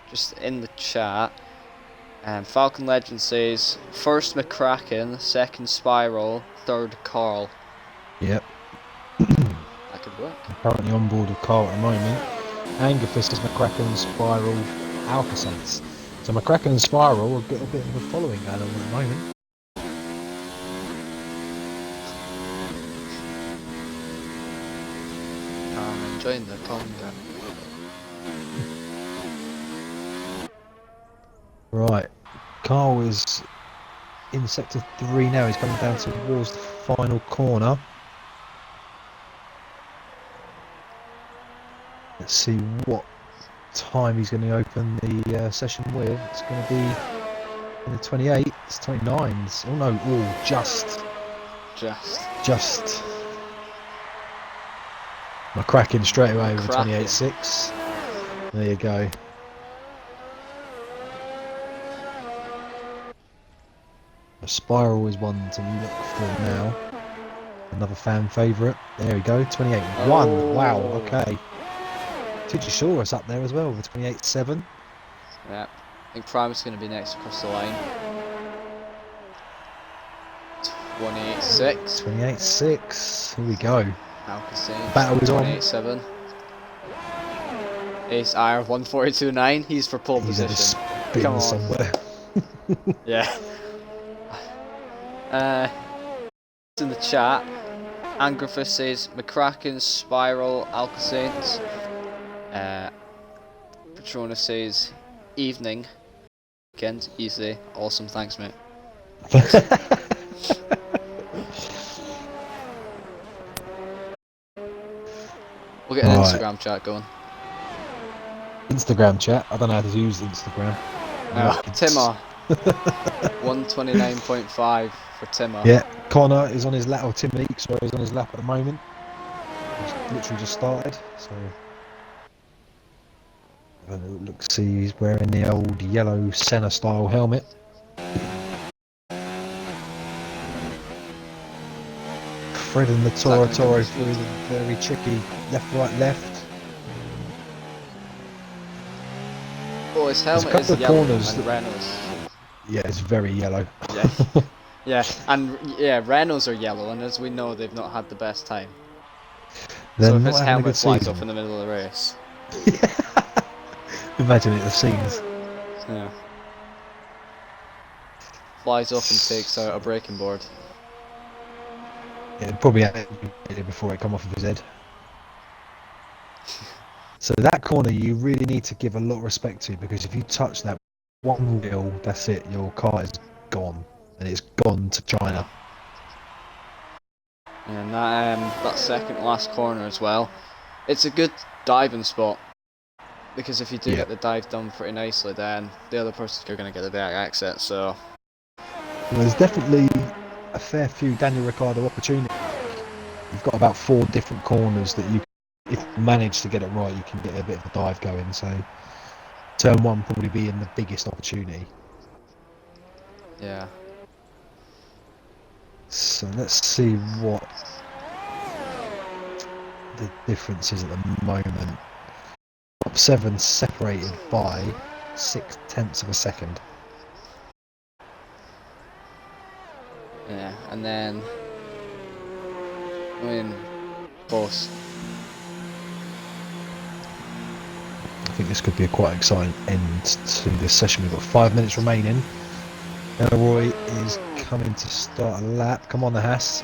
Just in the chat, Falcon Legend says, first McCracken, second Spiral, third Carl. Yep. That could work. I'm currently on board with Carl at the moment. Angerfist is McCracken, Spiral, Alcacense. So McCracken and Spiral will get a bit of a following going on at the moment. I'm enjoying the combat. Right, Carl is in sector 3 now. He's coming down towards the final corner. Let's see what time he's going to open the session with. It's going to be in the 28, it's 29s. Oh no, oh, just. McCracken straight away with a 28.6. There you go. A Spiral is one to look for now. Another fan favourite. There we go, 28.1. Oh. Wow, okay. Tigishora's up there as well with 28.7. Yeah, I think Prime's going to be next across the line. 28.6. 28.6. Here we go. Alcacer. Battle is on. 28.7. Ace IR 142.9. He's for pole He's at a position. spin Come on. somewhere. Yeah. In the chat, Angerfist says McCracken, Spiral, Alcacer. Patronus says evening, weekend, easy, awesome, thanks mate. We'll get an Instagram chat going. Instagram chat? I don't know how to use Instagram. Timmer. 129.5 for Timmer. Yeah, Connor is on his lap, or Tim Meeks, where he's on his lap at the moment. He's literally just started, so. Look, see, he's wearing the old yellow Senna style helmet. Fred and the Toro through the very tricky left, right, left. Oh, his helmet is yellow and Renault's. Yeah, it's very yellow. Yeah. Yeah, and yeah, Renault's are yellow, and as we know, they've not had the best time. They're so if not his having a helmet good flies season. off in the middle of the race. Imagine it, the scenes. Yeah. Flies off and takes out a braking board. Yeah, probably had it before it come off of his head. So that corner you really need to give a lot of respect to, because if you touch that one wheel, that's it, your car is gone. And it's gone to China. And that second last corner as well, it's a good diving spot, because if you do get the dive done pretty nicely, then the other person's going to get the back exit. So there's definitely a fair few Daniel Ricciardo opportunities. You've got about 4 different corners that you, if you manage to get it right, you can get a bit of a dive going. So turn 1 probably being the biggest opportunity. Yeah. So let's see what the difference is at the moment. Top 7 separated by 0.6 of a second. Yeah, and then I mean, boss. I think this could be a quite exciting end to this session. We've got 5 minutes remaining. Elroy is coming to start a lap. Come on, the Haas.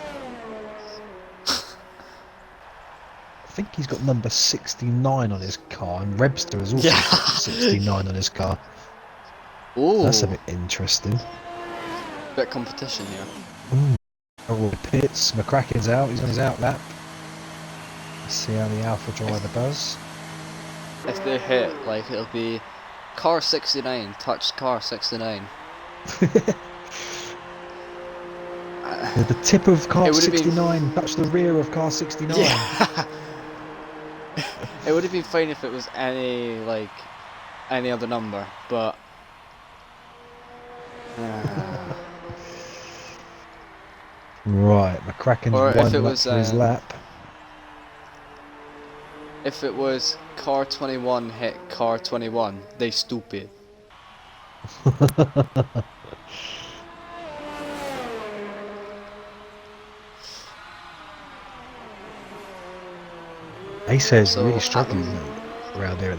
I think he's got number 69 on his car, and Rebster has also got 69 on his car. Ooh. That's a bit interesting. Bit of competition here. Elroy pits. McCracken's out. He's on his out lap. Let's see how the Alpha driver does. If they hit, like, it'll be car 69, touch car 69. The tip of car It would have been 69 touched the rear of car 69. Yeah. It would have been fine if it was any other number, but Right, McCracken's or if one it lap was for his lap. if it was car 21 hit car 21, they stupid. He says So, really at struggling the- around here.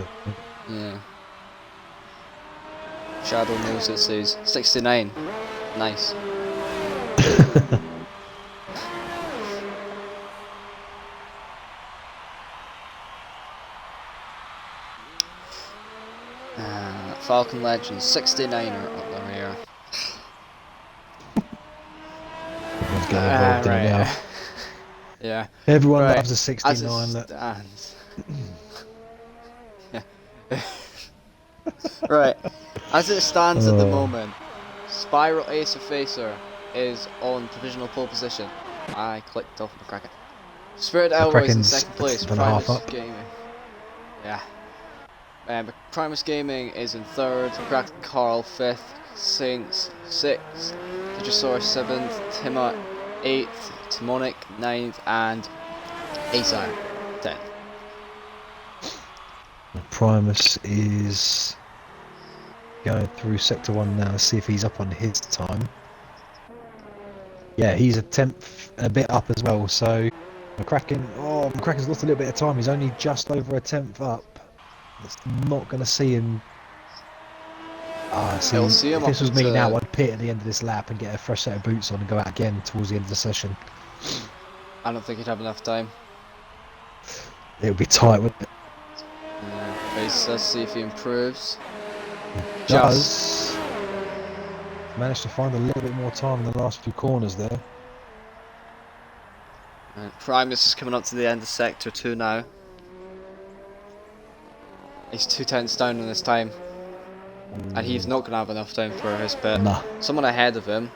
Yeah. Shadow knows it says 69. Nice. Falcon Legends 69er up the rear. Everyone's getting involved in it now. Yeah. Everyone Right, loves a as 69. it That stands. Right. As it stands at the moment, Spiral Ace of Facer is on provisional pole position. I clicked off McCracken. Spirit Elroy's in McCracken's second place. and a half Primus up. Gaming. Yeah. Primus Gaming is in third. McCracken Carl fifth. Saints sixth. Digisaur seventh. Tima eighth. Timonic ninth, and Azar 10th. Primus is going through sector 1 now. Let's see if he's up on his time. Yeah, he's a tenth, a bit up as well. So McCracken's lost a little bit of time. He's only just over a tenth up. It's not going to see him. See, It'll see him if this up was me now, into- I'd pit at the end of this lap and get a fresh set of boots on and go out again towards the end of the session. I don't think he'd have enough time. It would be tight, wouldn't it? Let's see if he improves. Does managed to find a little bit more time in the last few corners there. Primus is coming up to the end of sector 2 now. He's 2 tenths down on his time. And he's not going to have enough time for his pit. Nah. Someone ahead of him.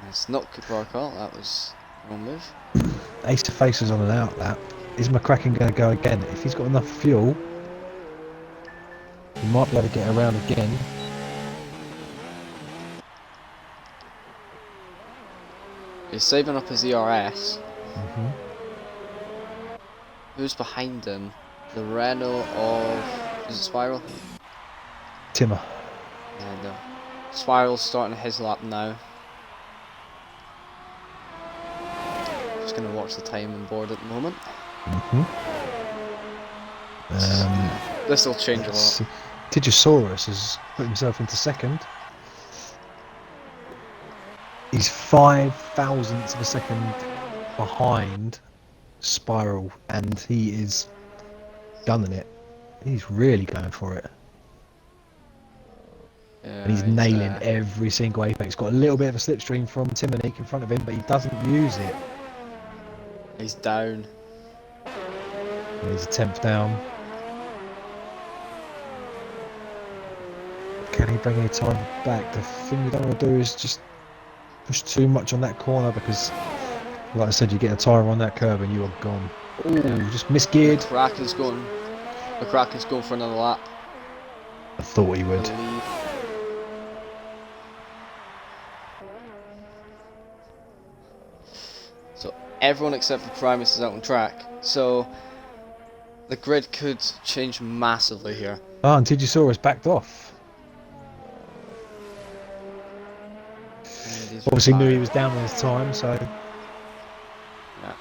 It's not Cooper Call, that was the wrong move. Ace of Faces on an out lap. Is McCracken going to go again? If he's got enough fuel, he might be able to get around again. He's saving up his ERS. Mm-hmm. Who's behind him? The Renault of... Is it Spiral? Timmer. Yeah, no. Spiral's starting his lap now. Just going to watch the time on board at the moment. Mm-hmm. This will change a lot. See. Digisaurus has put himself into second. He's 5 thousandths of a second behind Spiral, and he is gunning it. He's really going for it. Yeah, And he's nailing every single apex. Got a little bit of a slipstream from Timonik in front of him, but he doesn't use it. He's down. And he's a 10th down. Can he bring any time back? The thing you don't want to do is just push too much on that corner, because, like I said, you get a tyre on that curb and you are gone. Ooh, just misgeared. McCracken's going for another lap. I thought he I would. believe. So everyone except for Primus is out on track. So the grid could change massively here. Ah, and Digisaurus backed off. Obviously knew he was down on his time, so Yeah.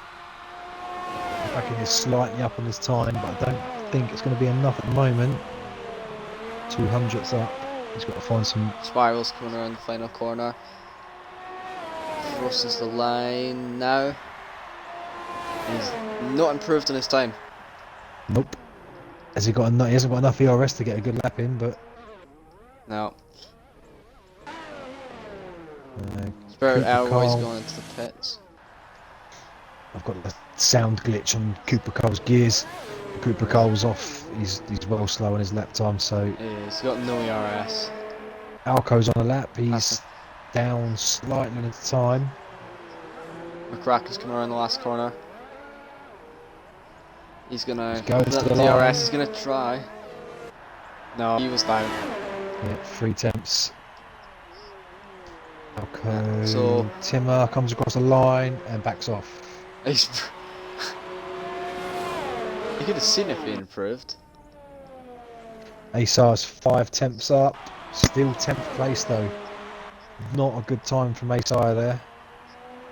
Cracking is slightly up on his time, but I don't think it's going to be enough at the moment. 200ths up. He's got to find some. Spiral's coming around the final corner. Crosses the line now. He's not improved in his time. Nope. Has he got enough? He hasn't got enough ERS to get a good lap in, but No. uh, Spirit Cooper Elroy's Carl. going into the pits. I've got the sound glitch on Cooper Cole's gears. Cooper Cole's off. He's well slow on his lap time, so He's got no ERS. Alco's on the lap. That's He's down slightly at the time. McCracken's coming around the last corner. He's gonna He's going open to up the the line. DRS. He's gonna try. No, he was down. Yeah, 3 temps. Alco. So- Timmer comes across the line and backs off. He's you could have seen if he improved. ASAR's 5 temps up. Still 10th place though. Not a good time from ASAR there.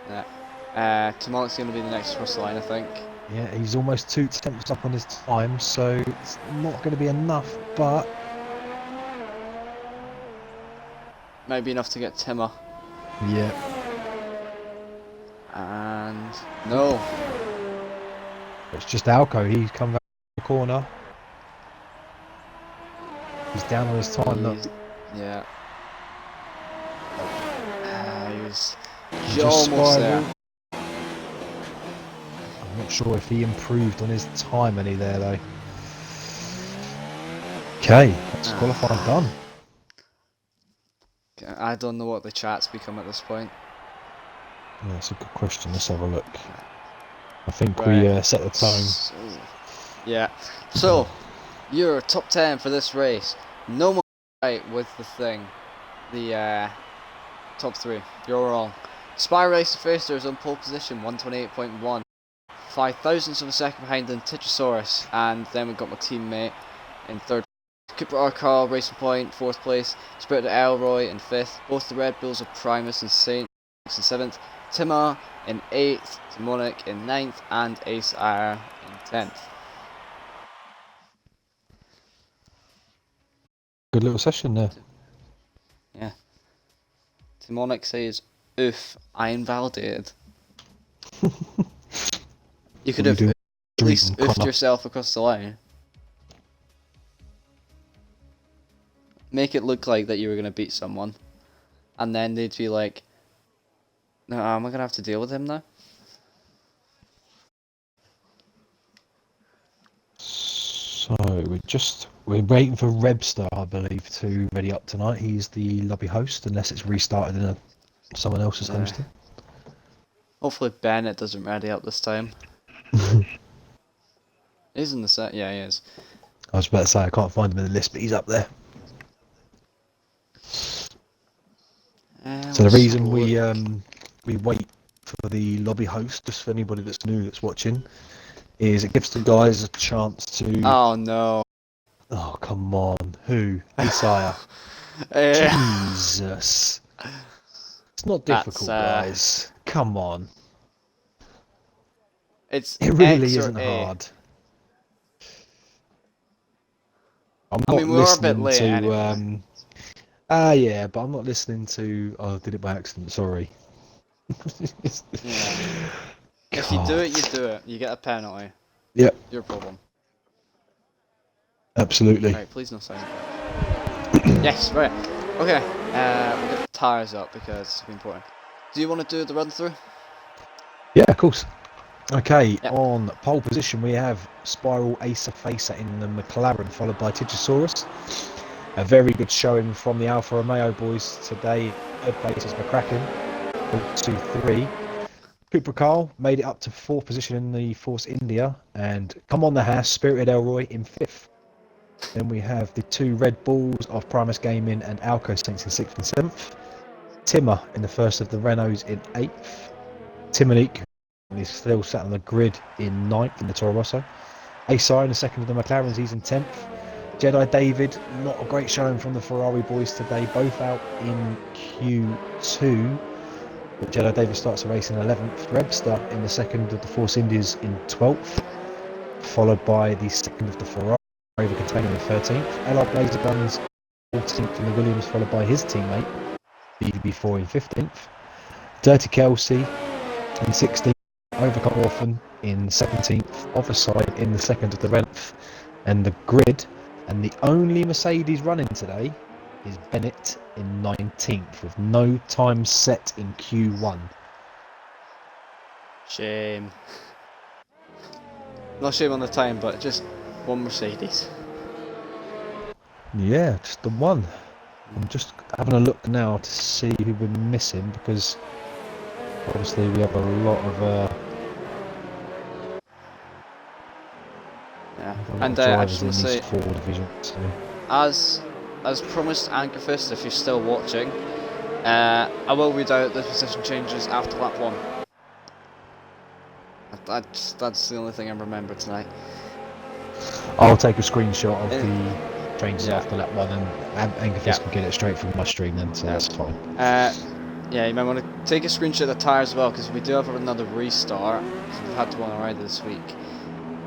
Yeah. Timonic's gonna be the next across the line, I think. Yeah, he's almost 2 temps up on his time, so it's not going to be enough, but Might be enough to get Timmer. yeah. And no. It's just Alco. He's come back the corner. He's down on his time. Look. Yeah. He was He just almost there. spiraled. I'm not sure if he improved on his time any there though. Okay, that's qualifying done. I don't know what the chat's become at this point. Yeah, that's a good question. Let's have a look. I think Right. we set the tone. Yeah. So, your top 10 for this race. No more right with the thing. The top 3. You're wrong. Spy Race the Facer is on pole position, 128.1. 5 thousandths of a second behind in Tetrosaurus. And then we've got my teammate in third. Cooper R. Carl, Racing Point, 4th place. Spirited Elroy in 5th. Both the Red Bulls are Primus and Saint in 7th. Timar in 8th. Timonic in 9th. And Ace R in 10th. Good little session there. Yeah. Timonic says, oof, I invalidated. You could have at least oofed yourself across the line. Make it look like that you were going to beat someone. And then they'd be like, no, am I going to have to deal with him now? So we're waiting for Rebster, I believe, to ready up tonight. He's the lobby host, unless it's restarted and someone else is hosting. Hopefully Bennett doesn't ready up this time. He's in the set, yeah he is. I was about to say I can't find him in the list, but he's up there. So the reason we wait for the lobby host, just for anybody that's new that's watching, is it gives the guys a chance to. Oh no. Oh come on, who? Isaiah. Jesus. It's not difficult, guys. Come on. It really isn't hard. I'm not we were a bit listening late to. anyway. Yeah, but I'm not listening to. Oh, I did it by accident. Sorry. Yeah. If you do it, you do it. You get a penalty. Yep. Your problem. Absolutely. Right, please no sound. Yes, right. Okay. We'll get the tyres up because it's important. Do you want to do the run through? Yeah, of course. Okay, Yep. on pole position we have Spiral Acer Facer in the McLaren, followed by Tigosaurus. A very good showing from the Alfa Romeo boys today. Third place is McCracken, 2-3. Cooper Carl made it up to 4th position in the Force India, and come on the house, Spirited Elroy in 5th. Then we have the 2 Red Bulls of Primus Gaming and Alco Saints in 6th and 7th. Timmer in the first of the Renaults in 8th. Timonique is still sat on the grid in 9th in the Toro Rosso. Asar in the second of the McLarens, he's in 10th. Jedi David, not a great showing from the Ferrari boys today, both out in Q2. But Jedi David starts the race in 11th. Rebster in the second of the Force Indias in 12th. Followed by the second of the Ferrari Container in 13th. LR Blazer Guns 14th in the Williams, followed by his teammate, BDB4 in 15th. Dirty Kelsey in 16th. Overcut Orphan in 17th. Overside in the second of the Renth. And the grid, and the only Mercedes running today, is Bennett in 19th with no time set in Q1. Shame. Not shame on the time, but just one Mercedes. Yeah, just the one. I'm just having a look now to see who we're missing because obviously we have a lot of Yeah, a lot and of I drivers just in want to these say, four divisions. So. as promised, Angerfist, if you're still watching, I will read out the position changes after lap 1. That's the only thing I remember tonight. I'll take a screenshot of the changes Yeah. after lap 1 and Angerfist can get it straight from my stream then, so that's fine. Yeah, you might want to take a screenshot of the tyres as well, because we do have another restart. We've had one already this week.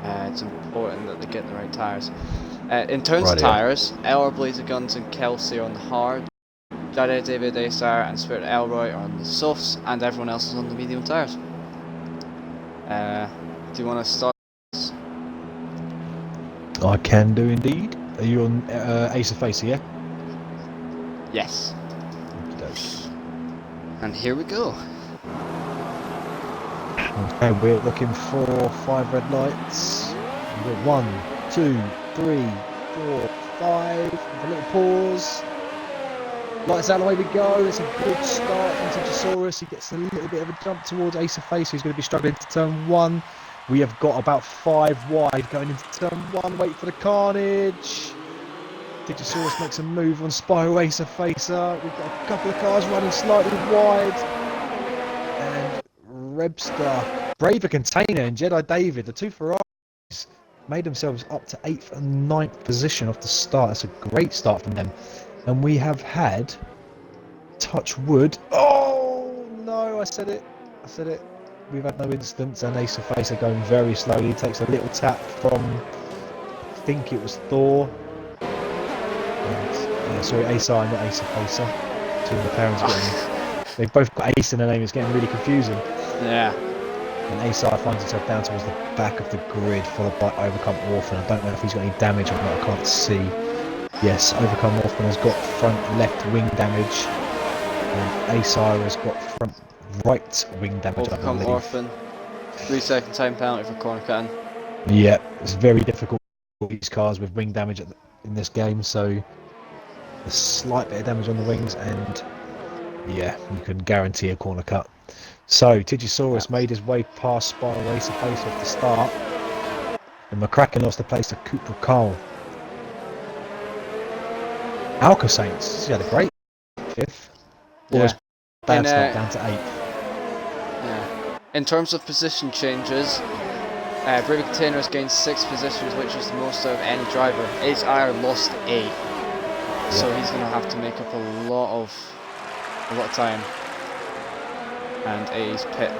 It's important that they get the right tyres. In terms of tyres, LR Blazer Guns and Kelsey are on the hard, Jared David Asar and Spirit Elroy are on the softs, and everyone else is on the medium tyres. Do you want to start? I can do indeed. Are you on Ace of Facer, yeah? Yes. Okey-dokes. And here we go. Okay, we're looking for 5 red lights. We've got 1, 2, 3, 4, 5. With a little pause. Lights out, away we go. It's a good start from Techosaurus. He gets a little bit of a jump towards Ace of Facer, who's going to be struggling to turn 1. We have got about 5 wide going into turn 1. Wait for the carnage. Techosaurus makes a move on Spyro Ace of Facer. We've got a couple of cars running slightly wide. And Rebster, Braver Container and Jedi David, the two Ferraris, made themselves up to 8th and 9th position off the start. That's a great start from them. And we have had, touch wood, oh no, I said it. We've had no incidents and Ace of Facer going very slowly. He takes a little tap from, I think it was Thor. And, sorry, Asar, not Ace of Facer. Two of the parents getting, they've both got Ace in their name, it's getting really confusing. Yeah. And Asar finds himself down towards the back of the grid, followed by Overcome Orphan. I don't know if he's got any damage or not, I can't see. Yes, Overcome Orphan has got front left wing damage. And Asar has got front right wing damage, I Overcome believe. Orphan. 3-second time penalty for corner cutting. Yeah, it's very difficult for these cars with wing damage in this game, so a slight bit of damage on the wings and yeah, you can guarantee a corner cut. So Techosaurus made his way past Spiral Ace of Facer off the start, and McCracken lost the place to Cooper Cole. Alka Saints, he had a great 5th. Yeah. Bad start down to 8th. Yeah. In terms of position changes, Brave Container has gained 6 positions, which is the most out of any driver. HR lost 8, so he's going to have to make up a lot of time. And A's pit.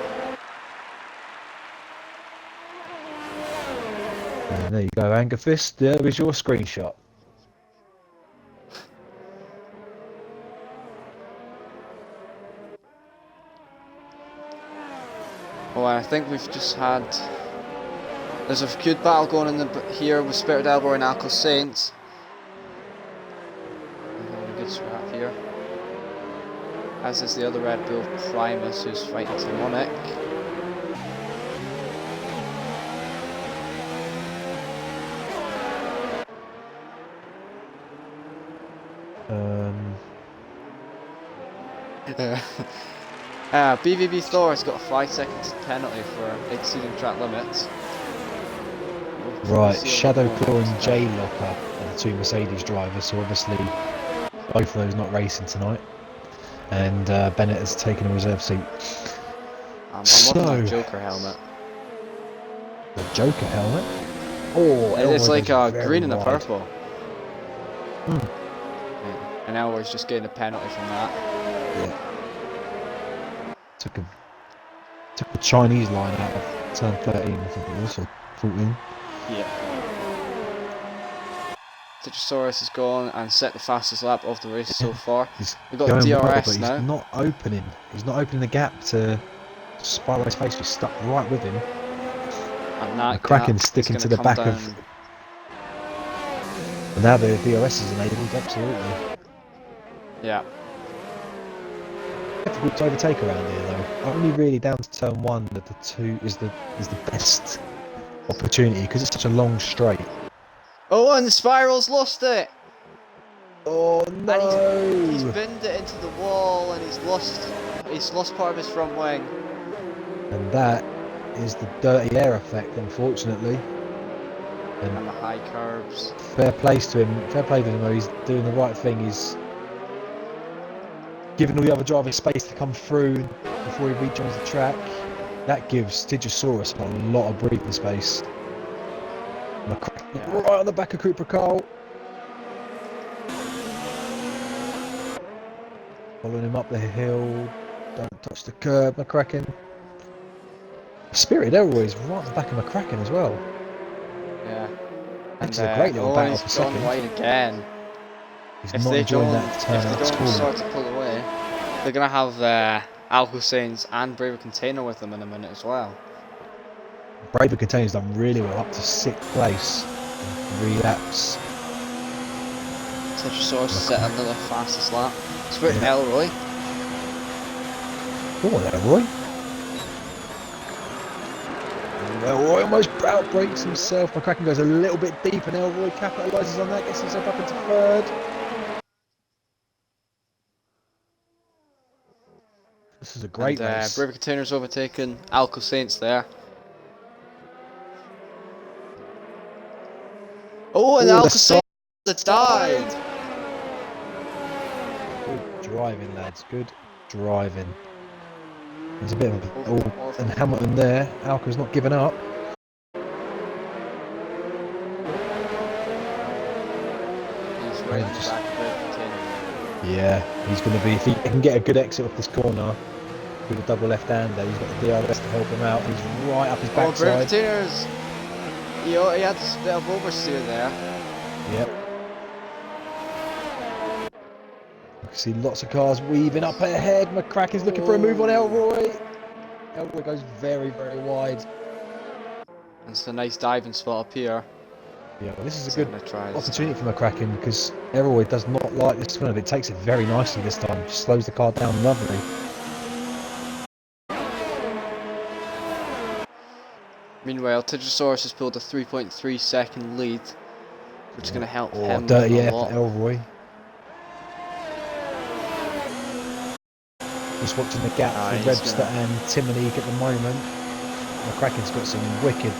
And there you go, Angerfist. There is your screenshot. Oh, and I think we've just had. There's a good battle going in here with Spirit Elbow and Alco Saints. A good scrap here. As is the other Red Bull Primus, who's fighting Demonic. BVB Thor has got a 5-second penalty for exceeding track limits. Right, Shadow Claw and J Locker are the 2 Mercedes drivers, so obviously both of those not racing tonight. And Bennett has taken a reserve seat. I'm loving that Joker helmet. The Joker helmet? Oh, it's like a green and a wide. purple. Yeah. And Elroy's just getting a penalty from that. Yeah. Took the Chinese line out of turn 13, I think it was, or 14. Yeah. Techosaurus has gone and set the fastest lap of the race so far. We've got Going DRS well, but now. He's not opening. He's not opening the gap to Spyro's Face. He's stuck right with him. And that Kraken's sticking to the back down. of. And now the DRS is enabled, absolutely. Yeah. Difficult to overtake around here though. Only really down to turn one that the two is the best opportunity because it's such a long straight. Oh, and the Spiral's lost it! Oh no! And he's binned it into the wall, and he's lost part of his front wing. And that is the dirty air effect, unfortunately. And the high curbs. Fair play to him. Fair play to him. Though he's doing the right thing. He's giving all the other drivers space to come through before he rejoins the track. That gives Stygisaurus a lot of breathing space. Right on the back of Cooper Carl. Following him up the hill. Don't touch the curb, McCracken. Spirit Elroy's right at the back of McCracken as well. Yeah. It's a great little battle for he's second. gone wide again. He's If not they enjoying don't, that turn if they at don't all. start to pull away, they're gonna have Al Hussein's and Braver Container with them in a minute as well. Braver Container's done really well, up to 6th place in 3 laps. Tetrasaurus set another fastest lap. Spirit Elroy. Go on, Elroy. Elroy almost outbreaks himself. McCracken goes a little bit deep and Elroy capitalises on that, gets himself up into 3rd. This is a great race. Braver Container's overtaken Alco Saints there. Oh, and Alco Saints has died! Good driving, lads. Good driving. There's a bit of and Hamilton there. Alco's not giving up. He's right in the back of Braver Container. Yeah, he's going to be, if he can get a good exit off this corner with a double left-hander, he's got the DRS to help him out. He's right up his Braver backside. Container's... He had a bit of oversteer there. Yep. You can see lots of cars weaving up ahead. McCracken's looking for a move on Elroy. Elroy goes very, very wide. It's a nice diving spot up here. Yeah, well, this is a good try opportunity for McCracken because Elroy does not like this swing. It takes it very nicely this time. Just slows the car down lovely. Meanwhile, Tetrasaurus has pulled a 3.3 second lead, which is going to help him dirty a air lot. for Elroy. Just watching the gap for Webster and Timonique at the moment. McCracken's got some wicked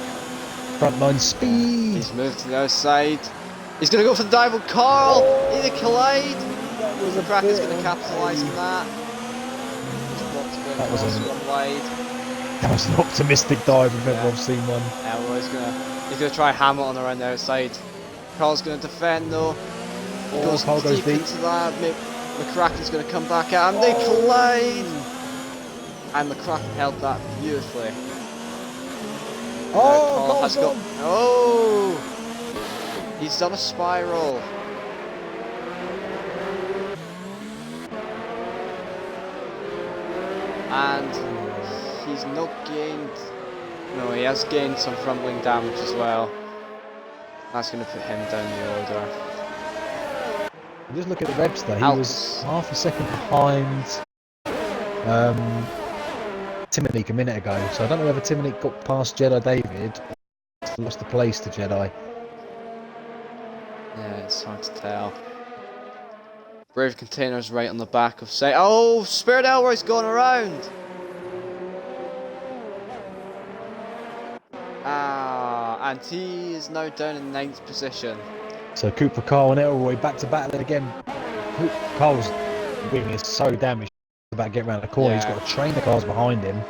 frontline speed. He's moved to the outside. He's going to go for the dive on Carl. Either collide. McCracken's going to capitalise on that. That was one wide. That was an optimistic dive if ever I've seen one. Elroy's he's gonna try Hamilton around the outside. Carl's gonna defend though. Carl goes deep into that. McCracken's gonna come back out and they collide. And McCracken held that beautifully. Oh, Carl has got. Oh, he's done a spiral. And he's not gained. No, he has gained some front wing damage as well. That's going to put him down the order. Just look at the Webster. He was half a second behind Timonique a minute ago. So I don't know whether Timonique got past Jedi David or lost the place to Jedi. Yeah, it's hard to tell. Brave Container's right on the back of say. Oh, Spirit Elroy's gone around. And he is now down in 9th position. So Cooper, Carl and Elroy back to battle again. Carl's wing is so damaged about getting around the corner. He's got to train the cars behind him.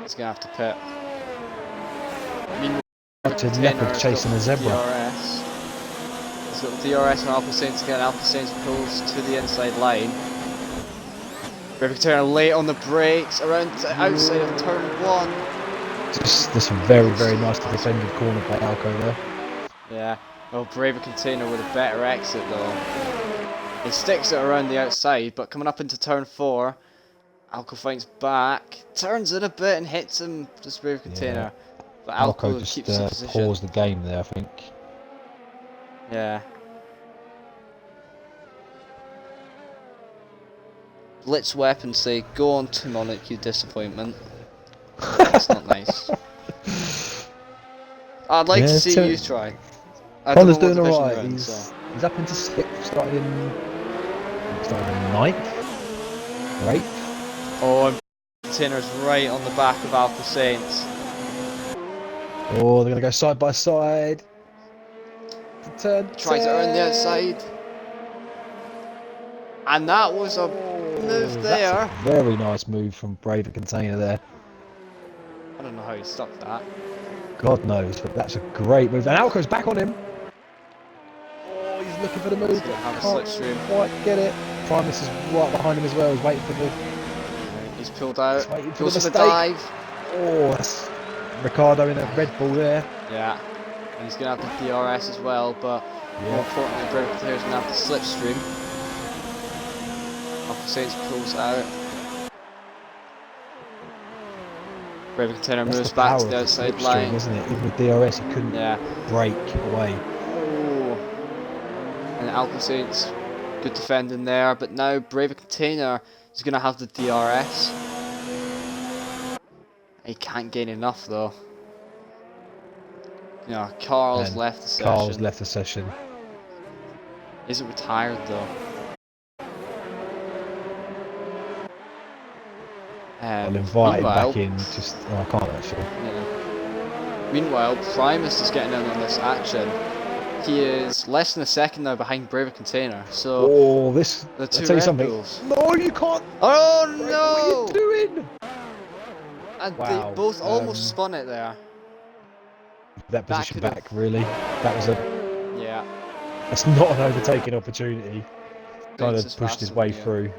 He's going to have to pit. To Leopard chasing a zebra. DRS. He's got the DRS on Alpha Saints again. Alpha Saints pulls to the inside line. Brave Container late on the brakes around outside of turn 1. Just some very, very nicely defended corner by Alco there. Yeah. Well, Braver Container with a better exit though. He sticks it around the outside, but coming up into turn 4, Alco fights back, turns in a bit and hits him, just Braver Container. Yeah. But Alco just keeps the position. paused the game there, I think. Yeah. Blitz weapons say, "Go on, Timonic, you disappointment." That's not nice. I'd like to Yeah, see you try. I don't know Honda's what doing division alright. you're in, so. He's up into 6th, started in 9th, or 8th. Oh, and Tinner's right on the back of Alpha Saints. Oh, they're gonna go side by side. Turn Tries to earn the 10. outside. And that was a move there. That's a very nice move from Braver Container there. I don't know how he stopped that. God knows, but that's a great move. And Alco's back on him. Oh, he's looking for the move. He's gonna have a slipstream. Quite get it. Primus is right behind him as well. He's waiting for the. He's pulled out. He's waiting for Goes the for the mistake. dive. Oh, that's Ricardo in a Red Bull there. Yeah. And he's going to have the DRS as well, but more importantly, Brave Container is going to have the slipstream. Alpha Saints pulls out. Brave Container That's moves the back power to of the the outside slipstream, line. isn't it? Even with DRS, he couldn't break away. Oh. And Alpha Saints, good defending there, but now Brave Container is going to have the DRS. He can't gain enough though. Yeah, Carl's And left the session. Carl's left the session. Isn't retired though. I'll invite him meanwhile- back in. Just I can't actually. Yeah. Meanwhile, Primus is getting in on this action. He is less than a second now behind Braver Container. So Oh, this. the I'll two tell you Red something. Bulls. No, you can't. Oh What no! are you doing? And Wow, they both almost spun it there. That position could've- back, really. That was a. Yeah. That's not an overtaking opportunity. Kind It's of as pushed fast his as way we are. through.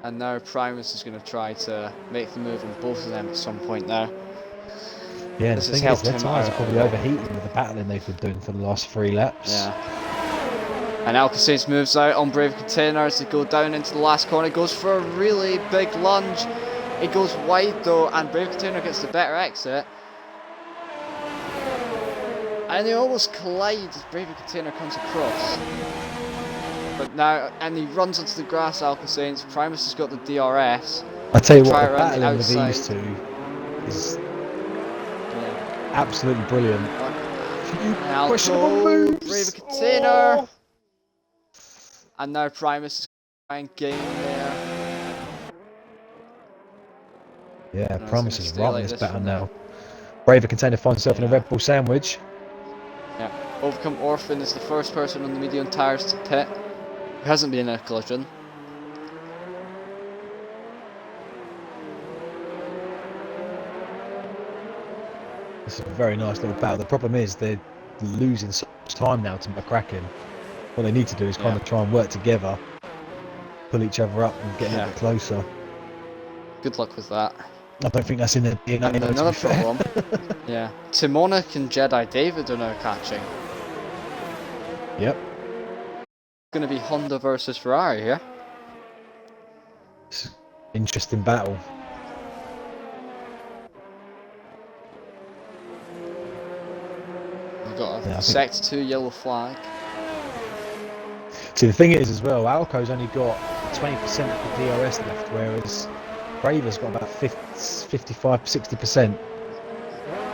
And now Primus is going to try to make the move on both of them at some point now. Yeah, This the has thing is, helped their him tyres are out. probably overheating with the battling they've been doing for the last 3 laps. Yeah. And Alcaceres moves out on Brave Container as they go down into the last corner. He goes for a really big lunge. It goes wide though, and Brave Container gets the better exit. And they almost collide as Brave Container comes across. But now, and he runs onto the grass, Alcaceres. Primus has got the DRS. I tell you what, Try the around the battling with outside. these two is Yeah. absolutely brilliant. Now Questionable moves. Brave Container. Oh. And now Primus is trying to gain there. Yeah, No, Primus it's is gonna right stay in like this this battle for now. Braver Container finds himself in a Yeah. Red Bull sandwich. Yeah. Overcome Orphan is the first person on the medium tyres to pit. Who hasn't been in a collision. This is a very nice little battle. The problem is they're losing so much time now to McCracken. What they need to do is kind of try and work together, pull each other up and get a little bit closer. Good luck with that. I don't think that's in their DNA. And though, to another be fair. problem. Yeah. Timonic and Jedi David are now catching. Yep. Going to be Honda versus Ferrari here. It's an interesting battle. We've got a Yeah, I think- Sector 2 yellow flag. See, the thing is as well, Alco's only got 20% of the DRS left, whereas Braver's got about 55-60%.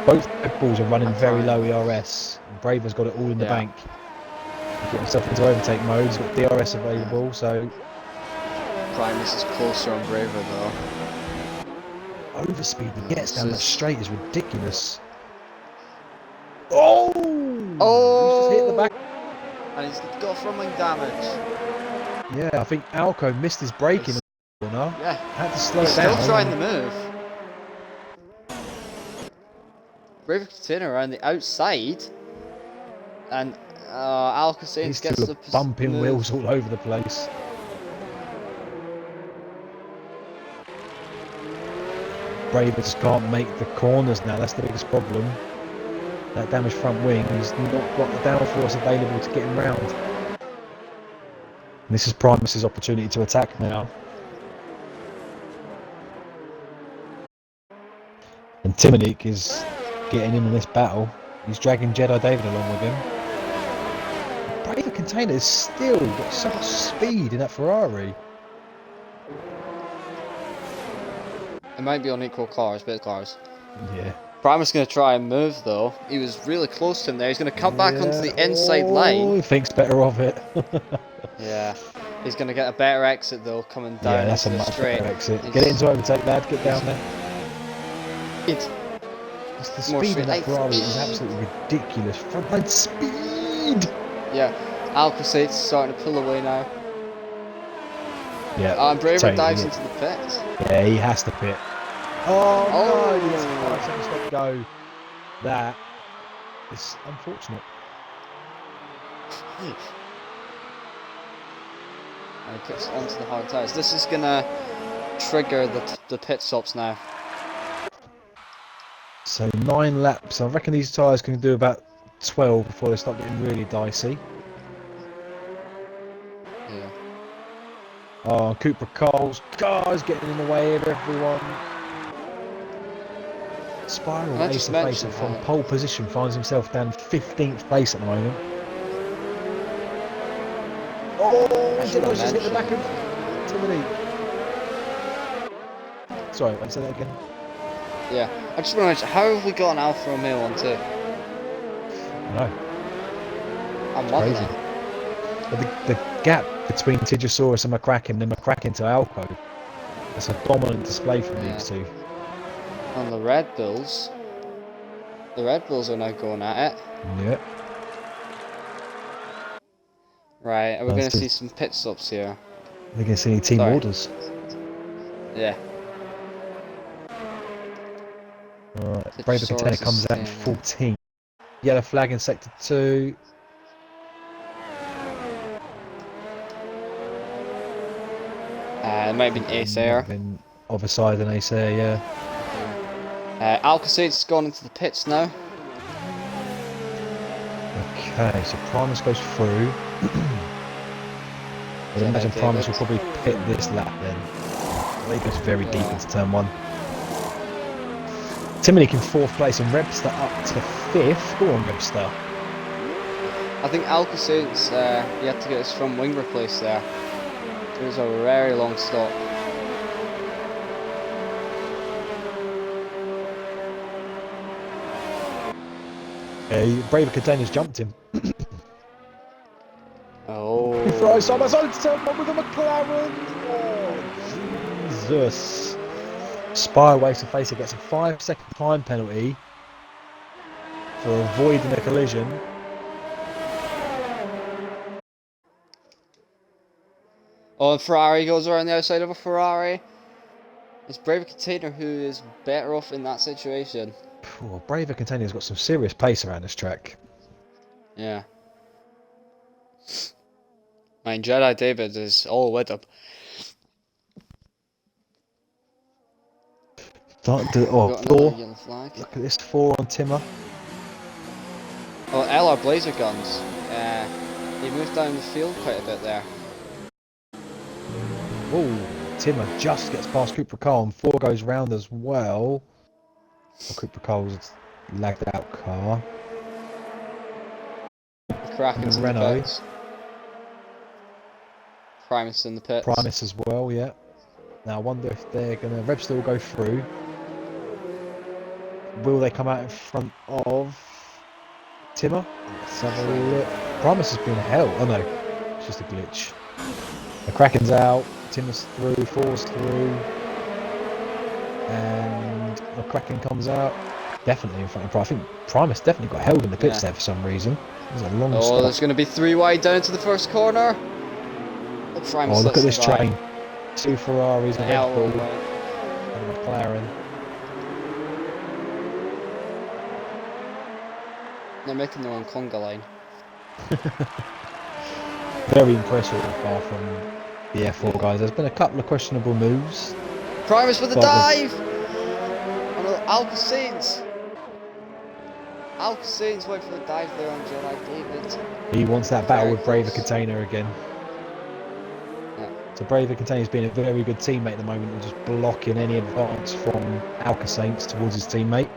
Both Red Bulls are running And very fine. low ERS, and Braver's got it all in the Yeah. bank. He got himself into overtake mode, he's got DRS available, so Primus is closer on Braver though. overspeed he gets down This that is- straight is ridiculous. Oh! Oh! He's just hit the back. And he's got front wing damage. Yeah, I think Alco missed his braking corner. Yeah. Had to slow He's it down. still trying the move. Braver Container around the outside. And Alcaceres These gets two the are bumping move. wheels all over the place. Braver just can't make the corners now, that's the biggest problem. That damaged front wing, he's not got the downforce available to get him round. And this is Primus's opportunity to attack now. And Timonic is getting in this battle. He's dragging Jedi David along with him. Braver Container's still got so much speed in that Ferrari. It might be on equal cars, but cars. Yeah. Primus going to try and move though. He was really close to him there. He's going to come back onto the inside line. He thinks better of it. Yeah. He's going to get a better exit though, coming down Yeah, that's a into the much straight. better exit. Get it into overtake, lad. Get down there. It's The more speed in that straight line Ferrari is speed. absolutely ridiculous. Frontline speed. Yeah. Alcoce's starting to pull away now. Yeah. And Braver totally dives it. into the pits. Yeah, he has to pit. Oh, Oh. no! It's 5 seconds left to go. That is unfortunate. And he puts it onto the hard tyres. This is gonna trigger the pit stops now. So 9 laps. I reckon these tyres can do about 12 before they start getting really dicey. Yeah. Oh, Cooper Cole's car's getting in the way of everyone. Spiral I Ace just of Facer mentioned from how- pole position finds himself down 15th place at the moment. Oh, I should have just hit the back mentioned. of Timothy. Sorry, I said that again. Yeah. I just want to mention, how have we got an Alfa Romeo on too? No, I'm loving crazy. it. But the gap between Tigosaurus and McCracken and McCracken to Alco, that's a dominant display from Yeah. these two. And the Red Bulls are now going at it. Yeah. Right, are we going That's to see good. some pit stops here? They're going to see any team Sorry. orders. Yeah. Alright, Braver Container Tigosaurus comes is out in staying 14. Yellow flag in sector 2. It might have been Ace Air. Been other side than Ace Air, yeah. Alcoce's gone into the pits now. Okay, so Primus goes through. I'd Yeah, imagine David. Primus will probably pit this lap then. He goes very deep Yeah. into turn 1. Timonic in 4th place and Rebster up to 5th. Go on, Rebster. I think Alcoce's, he had to get his front wing replaced there. It was a very long stop. Braver Container's jumped him. Oh. He flies side by side to turn 1 with a McLaren. Oh, Jesus. Spire Waste of Facer gets a 5-second time penalty for avoiding a collision. Oh, and Ferrari goes around the outside of a Ferrari. It's Braver Container who is better off in that situation. Poor Braver Container's got some serious pace around this track. Yeah. I mean, Jedi David is all with him. Oh, Got another 4. yellow flag. Look at this 4 on Timmer. Oh, LR Blazer Guns. He moved down the field quite a bit there. Oh, Timmer just gets past Cooper Cole and 4 goes round as well. Oh, Cooper Cole's lagged out car. Kraken's in the Renault. pits. Primus in the pits. Primus as well, yeah. Now I wonder if they're going to... Rebster will go through. Will they come out in front of Timmer? Let's have a look. Primus has been hell. Oh no, it's just a glitch. The Kraken's out. Timmer's through. 4's through. And the Kraken comes out. Definitely in front of Primus. I think Primus definitely got held in the pits there for some reason. There's a long Oh, stop. there's going to be 3 wide down into the first corner. Oh, Primus Oh, look at lets this him by. train. 2 Ferraris, a Red Hell, Bull, right. and a McLaren. They're making their own conga line. Very impressive far from the F4 guys. There's been a couple of questionable moves. Primus with a But dive! Oh no, Alcoce's! Alcoce's went for the dive there on Jedi David. He wants that battle Very with Braver close. Container again. Yeah. So Braver Container's been a very good teammate at the moment and just blocking any advance from Alka Saints towards his teammate.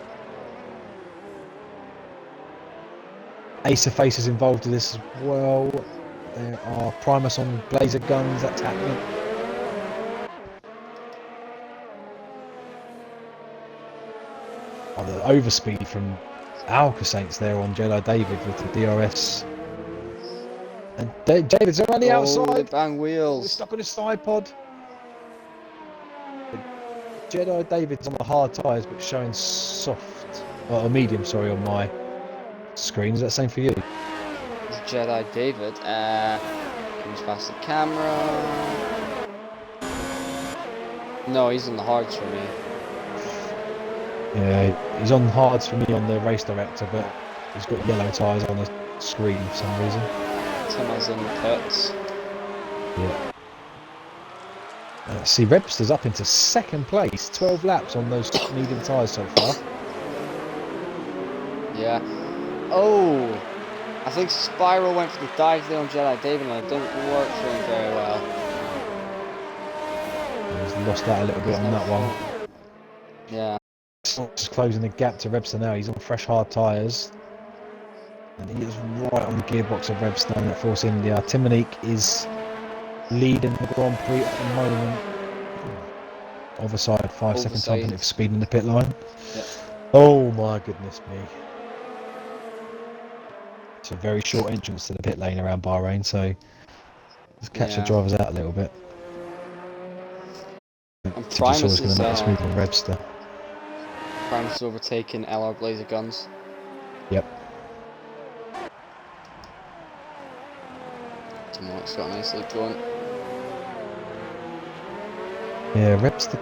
Ace of Faces involved in this as well. There are Primus on Blazer guns, that's happening. Oh, the overspeed from Alka-Saints there on Jedi David with the DRS. And David's around the outside. Bang He's wheels. stuck on his side pod. Jedi David's on the hard tyres but showing soft, or medium, sorry, on my screen. Is that the same for you? Jedi David. Comes past the camera. No, he's on the hards for me. Yeah, he's on hards for me on the race director, but he's got yellow tyres on the screen for some reason. Timmer's in the pits. Yeah. See, Rebster's up into second place, 12 laps on those medium tyres so far. Yeah. Oh! I think Spiral went for the dive there on Jedi David and it didn't work for him very well. He's lost out a little bit on that one. Yeah. Just closing the gap to Rebster now. He's on fresh hard tyres. And he is right on the gearbox of Rebster at Force India. Timonique is leading the Grand Prix at the moment. Overside, 5 second time penalty for speed in the pit line. Yep. Oh my goodness me. It's a very short entrance to the pit lane around Bahrain, so just catch the drivers out a little bit. And Primus going to make this move on Rebster. Primus overtaking LR Blazer guns. Yep. Timonique's got a nice lead going. Yeah, Rebster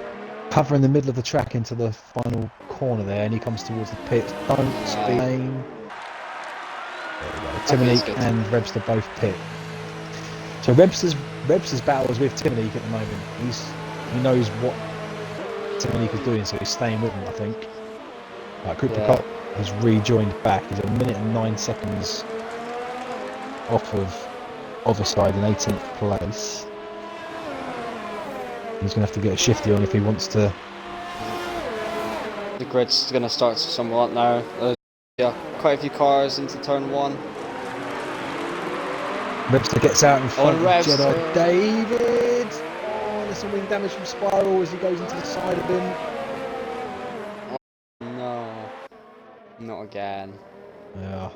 covering the middle of the track into the final corner there, and he comes towards the pits. Don't speed. Timonique and Rebster both pit. So Rebster's battle is with Timonique at the moment. He knows what Timonique is doing, so he's staying with him, I think. Cooper Cop has rejoined back. He's 1 minute and 9 seconds off of Overside in 18th place. He's going to have to get a shifty on if he wants to. The grid's going to start somewhat now. Yeah, quite a few cars into turn 1. Rebster gets out in front of Jedi David. Oh, there's some wing damage from Spiral as he goes into the side of him. Oh, no, not again. Yeah.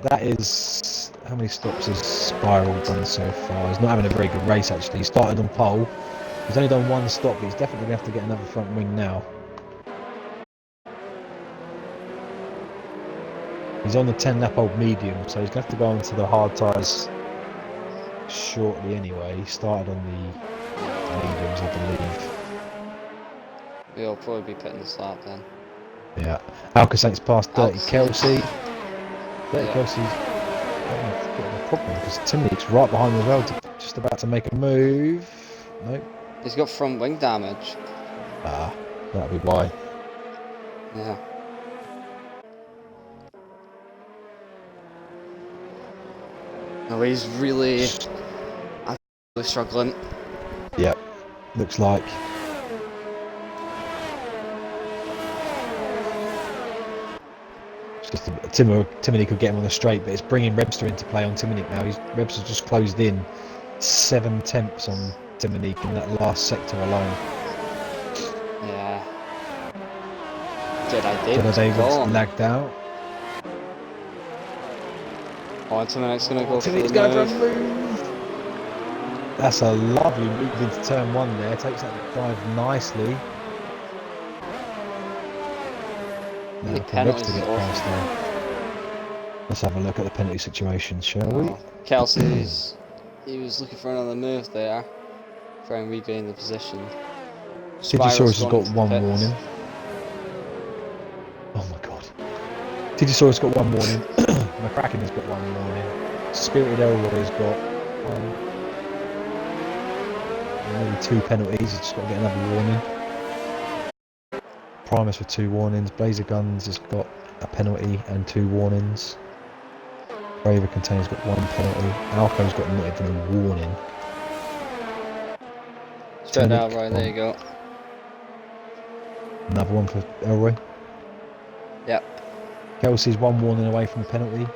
That is... How many stops has Spiral done so far? He's not having a very good race actually. He started on pole. He's only done 1 stop, but he's definitely going to have to get another front wing now. He's on the 10 lap old medium, so he's going to have to go onto the hard tyres shortly anyway. He started on the mediums, I believe. He'll probably be pitting this lap then. Yeah. Alka-Saints past Dirty Kelsey. Dirty Kelsey's having a bit of a problem because Timonique's right behind him as well, just about to make a move. Nope. He's got front wing damage. Ah, that'll be why. Yeah. No, he's really struggling. Yep, looks like. It's just Timonique could get him on the straight, but it's bringing Rebster into play on Timonique now. Rebster's just closed in 7 tenths on Timonique in that last sector alone. Yeah. Jedi David's lagged out. Oh, Timonique's going to go for Timonique's going for a move. That's a lovely move into turn 1 there. Takes that drive nicely. Now can Rebster get past there. Let's have a look at the penalty situation, shall we? Kelsey's... he was looking for another move there. Try and regain the position. Digisaurus has got 1 warning. Oh my god. Digisaurus got 1 warning. McCracken has got 1 warning. Spirited Elroy's got 1. Maybe 2 penalties, he's just got to get another warning. Primus with 2 warnings. Blazer Guns has got a penalty and 2 warnings. Braver Container's got 1 penalty. Alco's got not even a warning. Straight out, right, there you go. Another one for Elroy. Yep. Kelsey's 1 warning away from the penalty.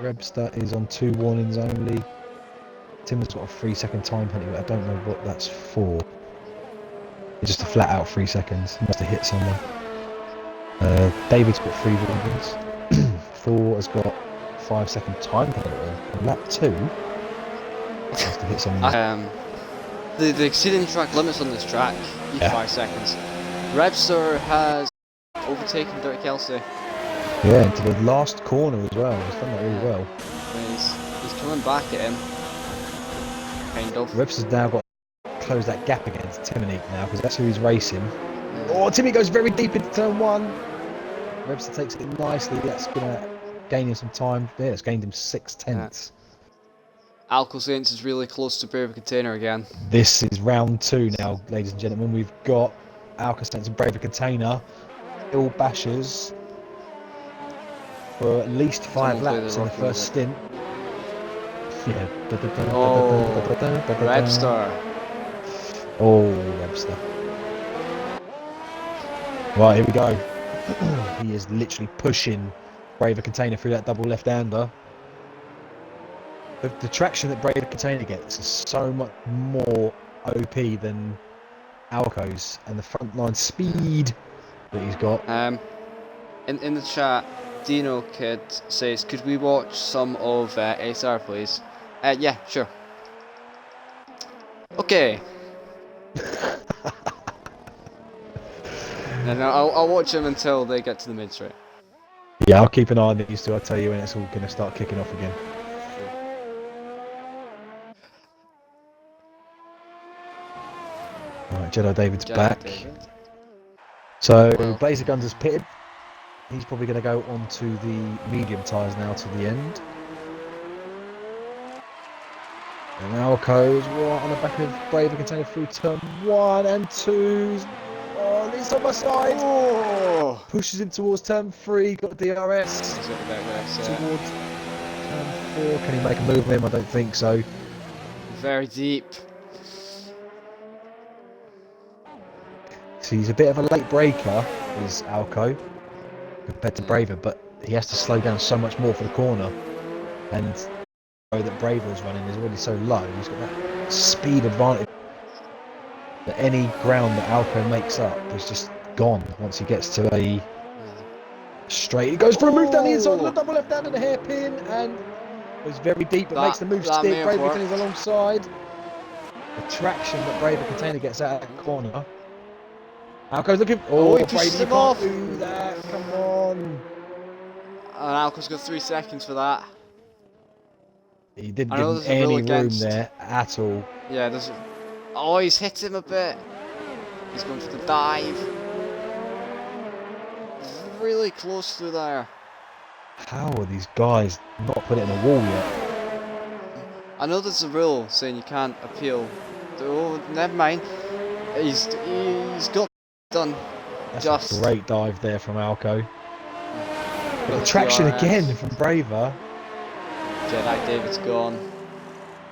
Rebster is on 2 warnings only. Tim has got a 3-second time penalty, but I don't know what that's for. It's just a flat out 3 seconds. He must have hit someone. David's got 3 warnings. Thor has got 5-second time penalty on lap 2. Must have hit someone. The exceeding track limits on this track, each 5 seconds. Rebster has overtaken Dirk Kelsey. Yeah, into the last corner as well. He's done that really well. He's coming back at him. Kind of. Rebster's now got to close that gap against Timonique now, because that's who he's racing. Oh, Timmy goes very deep into turn 1. Rebster takes it nicely. That's going to gain him some time. Yeah, it's gained him 6/10. Alco Saints is really close to Braver Container again. This is round 2 now, ladies and gentlemen. We've got Alco Saints and Braver Container, Ill Bashers, for at least 5 laps in the first stint. Yeah. Rebster. Oh, Rebster. Right, here we go. He is literally pushing Braver Container through that double left-hander. The traction that Braver Container gets is so much more OP than Alco's, and the front line speed that he's got. In the chat, Dino Kid says, could we watch some of SR please? Yeah, sure. Okay. No, I'll watch them until they get to the mid straight. Yeah, I'll keep an eye on these two. I'll tell you when it's all going to start kicking off again. Alright, Jedi David's back. So, Blazer Guns has pitted. He's probably going to go onto the medium tyres now to the end. And Alco's right on the back of Braver Container through turn 1 and 2. Oh, it's on my side. Oh. Pushes him towards turn 3. Got the DRS. Towards turn 4. Can he make a move on him? I don't think so. Very deep. So he's a bit of a late breaker, is Alco, compared to Braver, but he has to slow down so much more for the corner. And the road that Braver is running is already so low, he's got that speed advantage that any ground that Alco makes up is just gone once he gets to a straight. He goes for a move down the inside of the double left hand and a hairpin, and goes very deep but makes the move stick. Braver Container's alongside. The traction that Braver Container gets out of that corner. Alco's looking. Oh, he pushes him off. Do that. Come on. And Alco's got 3 seconds for that. He didn't give him any room there at all. Yeah, there's. Oh, he's hit him a bit. He's going for the dive. Really close through there. How are these guys not put it in a wall yet? I know there's a rule saying you can't appeal. Oh, never mind. He's got done. That's a great dive there from Alco. But the traction again from Braver. Jedi David's gone.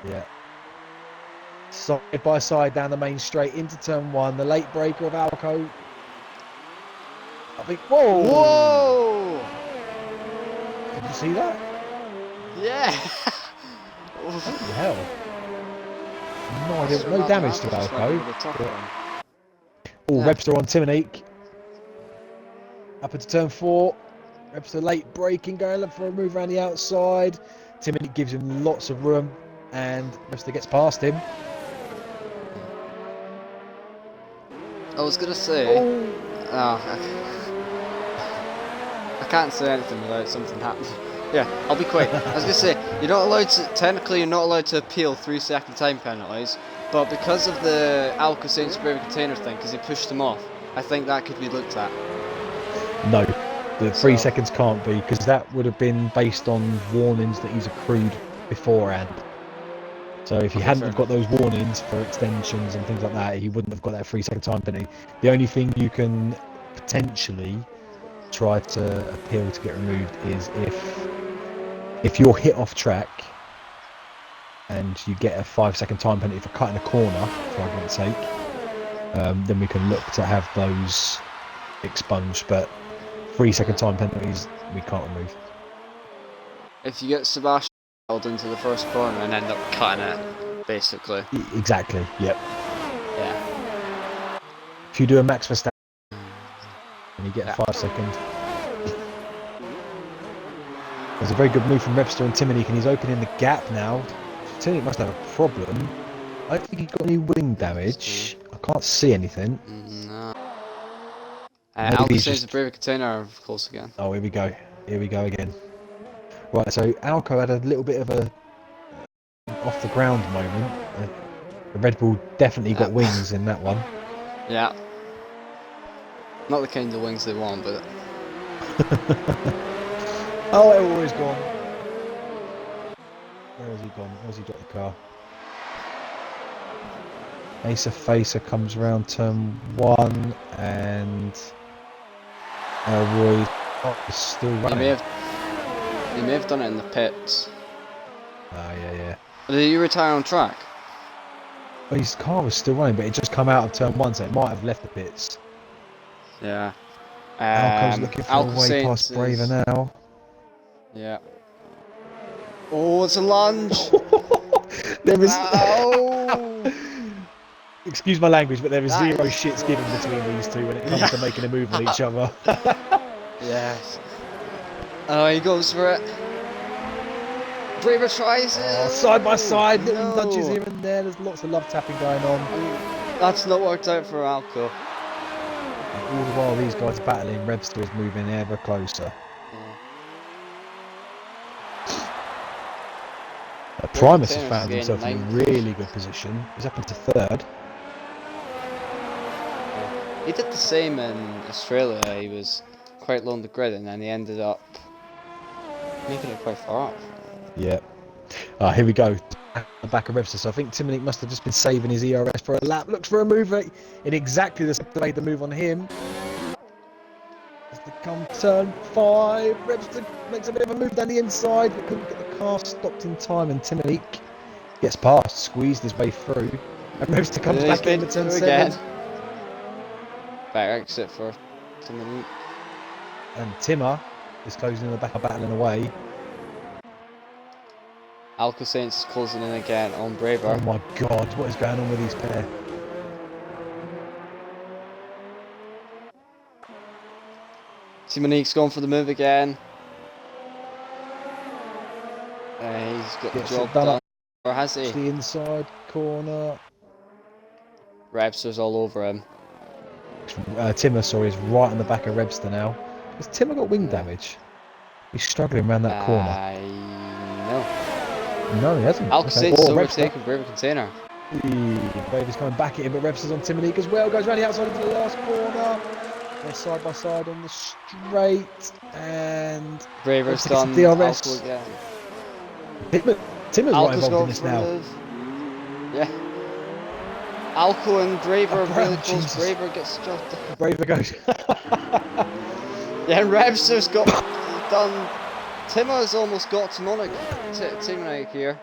Yeah. Side by side down the main straight into turn 1. The late breaker of Alco. I think. Whoa! Whoa! Did you see that? Yeah. Holy hell! No idea. No damage to Alco. Oh, Rebster on Timonique. Up into turn 4. Rebster late braking, going for a move around the outside. Timonique gives him lots of room, and Rebster gets past him. I was gonna say. Oh, I can't say anything without something happening. Yeah, I'll be quick. I was gonna say, you're not allowed to. Technically, you're not allowed to appeal 3-second time penalties. But because of the Alco Saints Braver Container thing, because he pushed him off, I think that could be looked at. No, the 3 seconds can't be, because that would have been based on warnings that he's accrued beforehand. So if he hadn't have got those warnings for extensions and things like that, he wouldn't have got that 3-second time penalty. The only thing you can potentially try to appeal to get removed is if you're hit off track and you get a 5-second time penalty for cutting a corner, for argument's sake, then we can look to have those expunged. But 3-second time penalties we can't remove. If you get Sebastian held into the first corner and end up cutting it, basically. Exactly. Yep. Yeah. If you do a Max Verstappen and you get 5 seconds. There's a very good move from Webster and Timonek, and he's opening the gap now. Timonek must have a problem. I don't think he's got any wing damage. I can't see anything. No. Maybe Alka he's says just... the Brave container close again. Oh, here we go. Here we go again. Right, so Alco had a little bit of a off the ground moment. The Red Bull definitely got wings in that one. Yeah. Not the kind of wings they want, but... Oh, everywhere's gone. Where has he gone? Where's he dropped the car? Asa Facer comes around turn 1 and Elroy is still running. He may have done it in the pits. Oh, yeah. Did you retire on track? Well, his car was still running, but it just come out of turn 1, so it might have left the pits. Yeah. Alco's looking for a way past Braver now. Yeah. Oh, it's a lunge! There is... Ow! Excuse my language, but there is zero shits given between these two when it comes to making a move on each other. Yes. Oh, he goes for it. Braver tries it. Oh, side by side, little nudges here and there. There's lots of love tapping going on. That's not worked out for Alco. And all the while these guys are battling, Webster is moving ever closer. Primus has found himself in a really good position. He's up into 3rd. He did the same in Australia. He was quite low on the grid and then he ended up making it quite far up. Yeah. Here we go. The back of Webster. So I think Timonek must have just been saving his ERS for a lap. Looks for a move in exactly the same way the move on him. As they come turn 5, Webster makes a bit of a move down the inside, but couldn't get the car stopped in time, and Timonek gets past, squeezed his way through, and Webster comes back in to turn 7. Better exit for Timonek. And Timmer is closing in the back, battling away. Alco Saints is closing in again on Braver. Oh my god, what is going on with these pair? Timonek's going for the move again. He's got the job done. Or has he? The inside corner. Webster's all over him. Timmer, sorry, is right on the back of Webster now. Has Timmer got wing damage? He's struggling around that corner. No. No, he hasn't. Alco Saints is overtaking Braver Container. Braver's coming back at him, but Webster's on Timonek as well. Goes round the outside into the last corner. They're side by side on the straight, and Braver's done DRS. Alco again. Timmer's right involved in this now. Yeah. Alco and Braver really close. Jesus. Braver gets the job done. Braver goes. Yeah, and Webster's got done. Timmer's almost got Timonek here.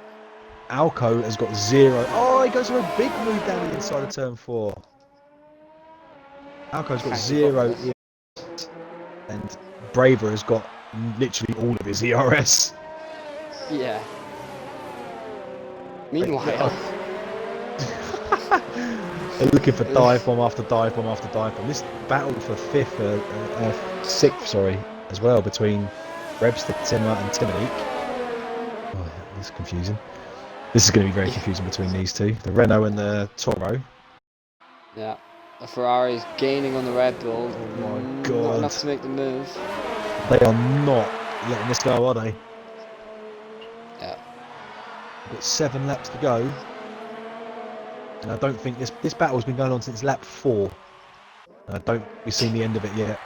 Alco has got 0. Oh, he goes for a big move down the inside of turn 4. Alco's got 0 ERS, and Braver has got literally all of his ERS. Yeah. Meanwhile, they're looking for dive bomb after dive bomb after dive bomb. This battle for 6th, sorry, as well between Webster, Timmer, and Timonek. Oh, that's confusing. This is going to be very confusing between these two, the Renault and the Toro. Yeah, the Ferrari's gaining on the Red Bull. Oh my god! Not enough to make the move. They are not letting this go, are they? Yeah. We've got 7 laps to go, and I don't think this battle has been going on since lap 4. And I don't think we've seen the end of it yet.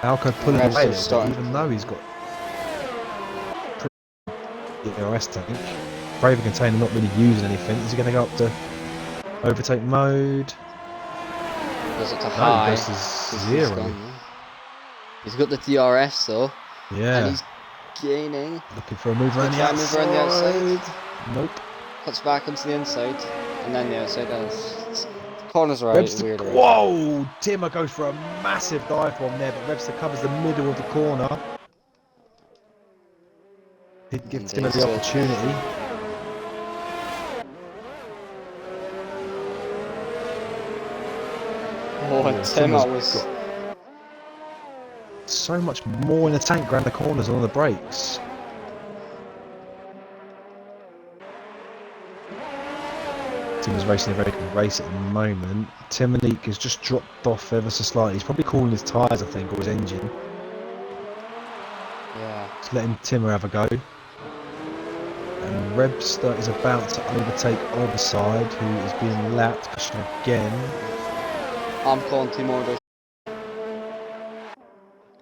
Alco pulling away a little bit, even though he's got ERS tank. Braver Container not really using anything. Is he going to go up to overtake mode? Goes up to high. Goes to 0. He's got the DRS though. Yeah. And he's gaining. Looking for a move around the outside. Nope. Cuts back onto the inside. And then the outside. Corner's right, Webster, weird. whoa! Timmer goes for a massive dive bomb there, but Webster covers the middle of the corner. Didn't give Timmer the opportunity. Oh, and Timmer was got so much more in the tank around the corners and on the brakes. Timmer's racing a very good race at the moment. Timonique has just dropped off ever so slightly. He's probably cooling his tyres, I think, or his engine. Yeah. Just letting Timmer have a go. And Webster is about to overtake Overside, who is being lapped again. I'm calling team order.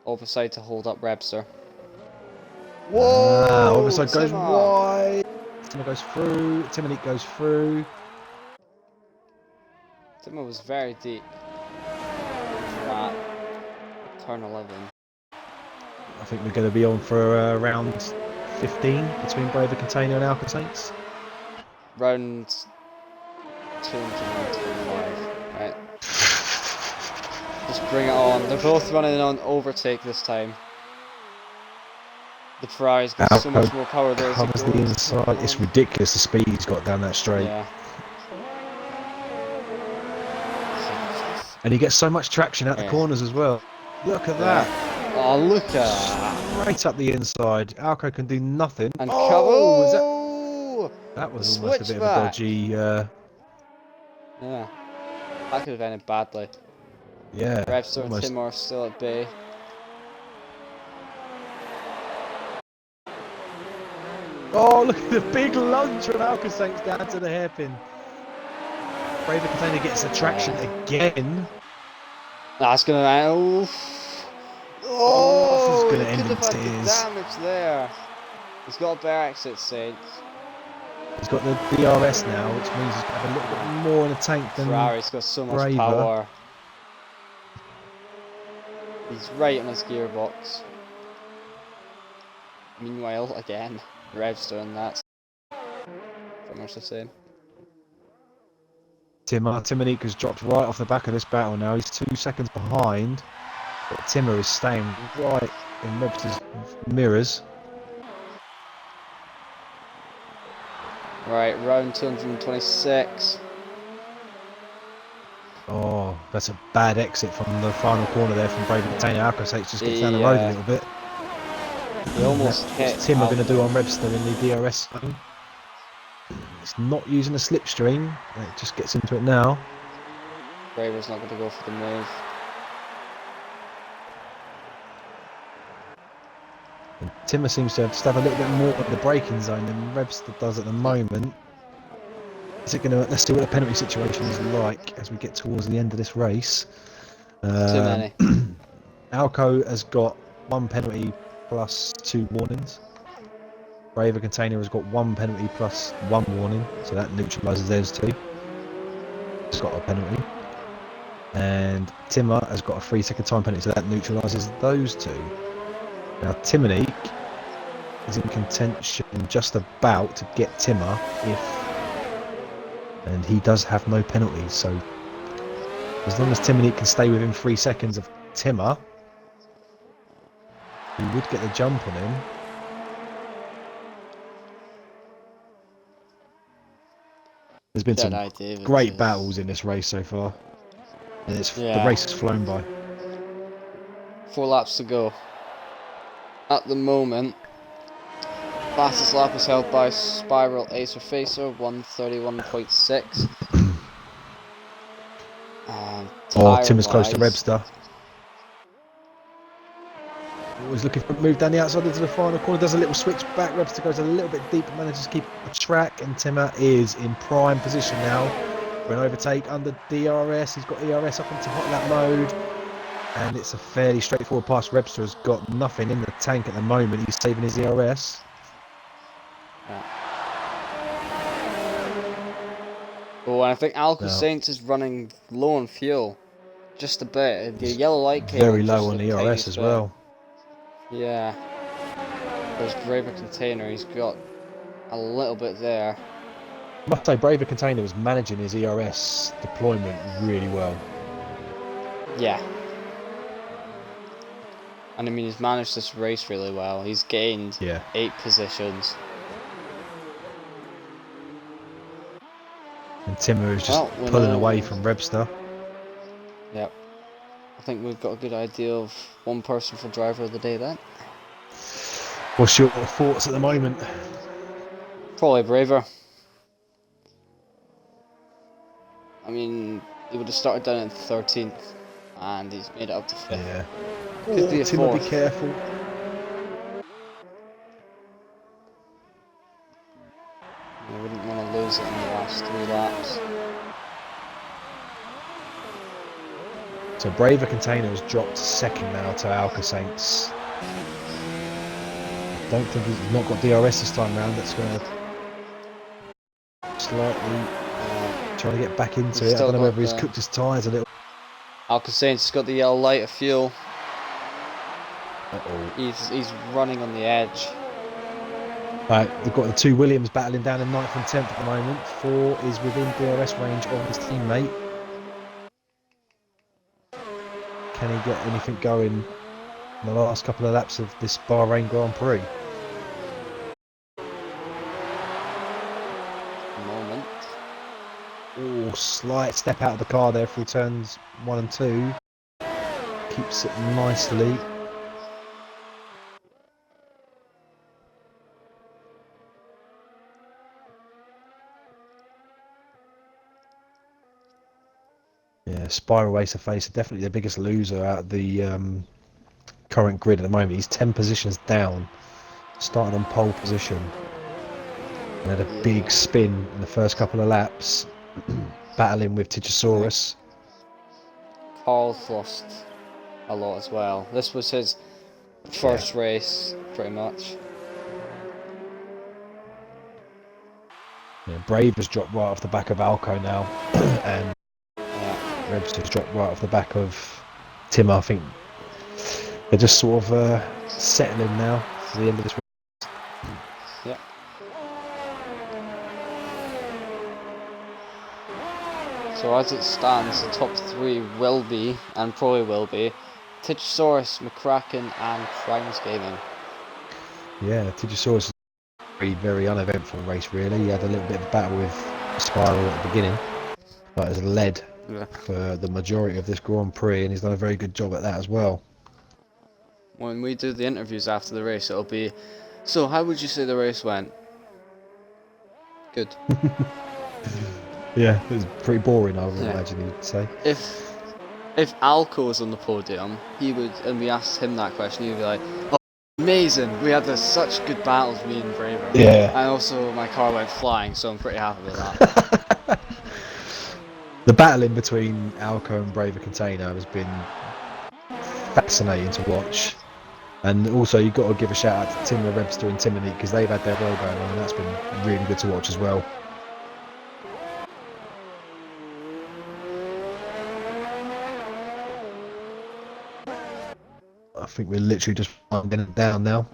Overside to hold up Webster. Whoa! Overside goes Timmer. wide. Timmer goes through. Timonique goes through. Timmer was very deep. That turn 11. I think we're going to be on for round 15 between Braver Container and Alka Saints. Round 225. Right. Just bring it on. They're both running on overtake this time. The Ferrari's got so much more power there. Covers the inside. It's ridiculous the speed he's got down that straight. Yeah. And he gets so much traction out the corners as well. Look at that. Oh, look at that. Right up the inside. Alco can do nothing. And that was almost a bit of a dodgy... Yeah. That could have ended badly. Yeah. Webster and Timmer are still at bay. Oh, look at the big lunge from Alka Saints down to the hairpin. Braver Container gets the traction again. That's gonna end. Oh, he's gonna end could in have had the tears. damage there. He's got a bear exit, Saints. He's got the DRS now, which means he's got a little bit more in the tank than Ferrari's got so much Braver. power. He's right on his gearbox. Meanwhile, again, Webster and that's pretty much the same. Timonique has dropped right off the back of this battle now. He's 2 seconds behind, but Timmer is staying right in Webster's mirrors. Right, round 226. Oh, that's a bad exit from the final corner there from Braver Container. Alka Saints just gets down the road a little bit. He almost hit. What's Timmer going to do on Webster in the DRS zone? It's not using a slipstream. It just gets into it now. Braver's not going to go for the move. And Timmer seems to just have a little bit more of the braking zone than Webster does at the moment. Is it going to? Let's see what the penalty situation is like as we get towards the end of this race. Too many. Alco has got 1 penalty plus 2 warnings. Braver Container has got 1 penalty plus 1 warning, so that neutralises those 2. He's got a penalty. And Timmer has got a 3-second time penalty, so that neutralises those 2. Now Timonique is in contention just about to get Timmer and he does have no penalties, so as long as Timonique can stay within 3 seconds of Timmer, he would get the jump on him. There's been some great battles in this race so far, and the race has flown by. 4 laps to go. At the moment, fastest lap is held by Spiral Acer Facer, 131.6. Timmer's close to Webster. Always looking for a move down the outside into the final corner. Does a little switch back. Webster goes a little bit deep, manages to keep a track, and Timmer is in prime position now for an overtake under DRS. He's got ERS up into hot lap mode, and it's a fairly straightforward pass. Webster has got nothing in the tank at the moment. He's saving his ERS. Oh, and I think Alka Saints is running low on fuel. Just a bit. The yellow light came very low on ERS as well. Yeah. There's Braver Container. He's got a little bit there. must say, Braver Container was managing his ERS deployment really well. Yeah. And I mean, he's managed this race really well. He's gained 8 positions. And Timmer is just pulling away from Rebster. Yep. I think we've got a good idea of one person for driver of the day then. What's your thoughts at the moment? Probably Braver. I mean, he would have started down in 13th, and he's made it up to 5th. Yeah. Could be a Timmer, 4th. be careful. I wouldn't want to lose it in the last 3 laps. So Braver Container has dropped second now to Alka Saints. I don't think he's not got DRS this time round. That's going to slightly trying to get back into it. I don't know whether he's cooked his tyres a little. Alka Saints has got the yellow light of fuel. Uh-oh. He's running on the edge. Right, they've got the 2 Williams battling down in 9th and 10th at the moment. 4 is within DRS range of his teammate. Can he get anything going in the last couple of laps of this Bahrain Grand Prix? Moment. Oh, slight step out of the car there through turns 1 and 2. Keeps it nicely. Yeah, Spiral Racer Face are definitely the biggest loser out of the current grid at the moment. He's 10 positions down, started on pole position, and had a big spin in the first couple of laps, battling with Tigosaurus. Carl's lost a lot as well. This was his first race, pretty much. Yeah, Brave has dropped right off the back of Alco now, and Rebster's dropped right off the back of Tim. I think they're just sort of settling now for the end of this race. Yeah. So as it stands, the top 3 will be, and probably will be, Tigosaurus, McCracken and Crimes Gaming. Yeah, Tigosaurus is a very, very uneventful race really. He had a little bit of a battle with Spiral at the beginning, but has led for the majority of this Grand Prix, and he's done a very good job at that as well. When we do the interviews after the race, it'll be, so how would you say the race went? Good. Yeah, it was pretty boring, I would imagine you'd say. If Alco was on the podium, he would, and we asked him that question, he would be like, oh, amazing, we had such good battles, me and Braver. Yeah. And also my car went flying, so I'm pretty happy with that. The battling between Alco and Braver Container has been fascinating to watch. And also you've got to give a shout out to Timmer, Rebster and Timony, because they've had their role going on, and that's been really good to watch as well. I think we're literally just winding it down now.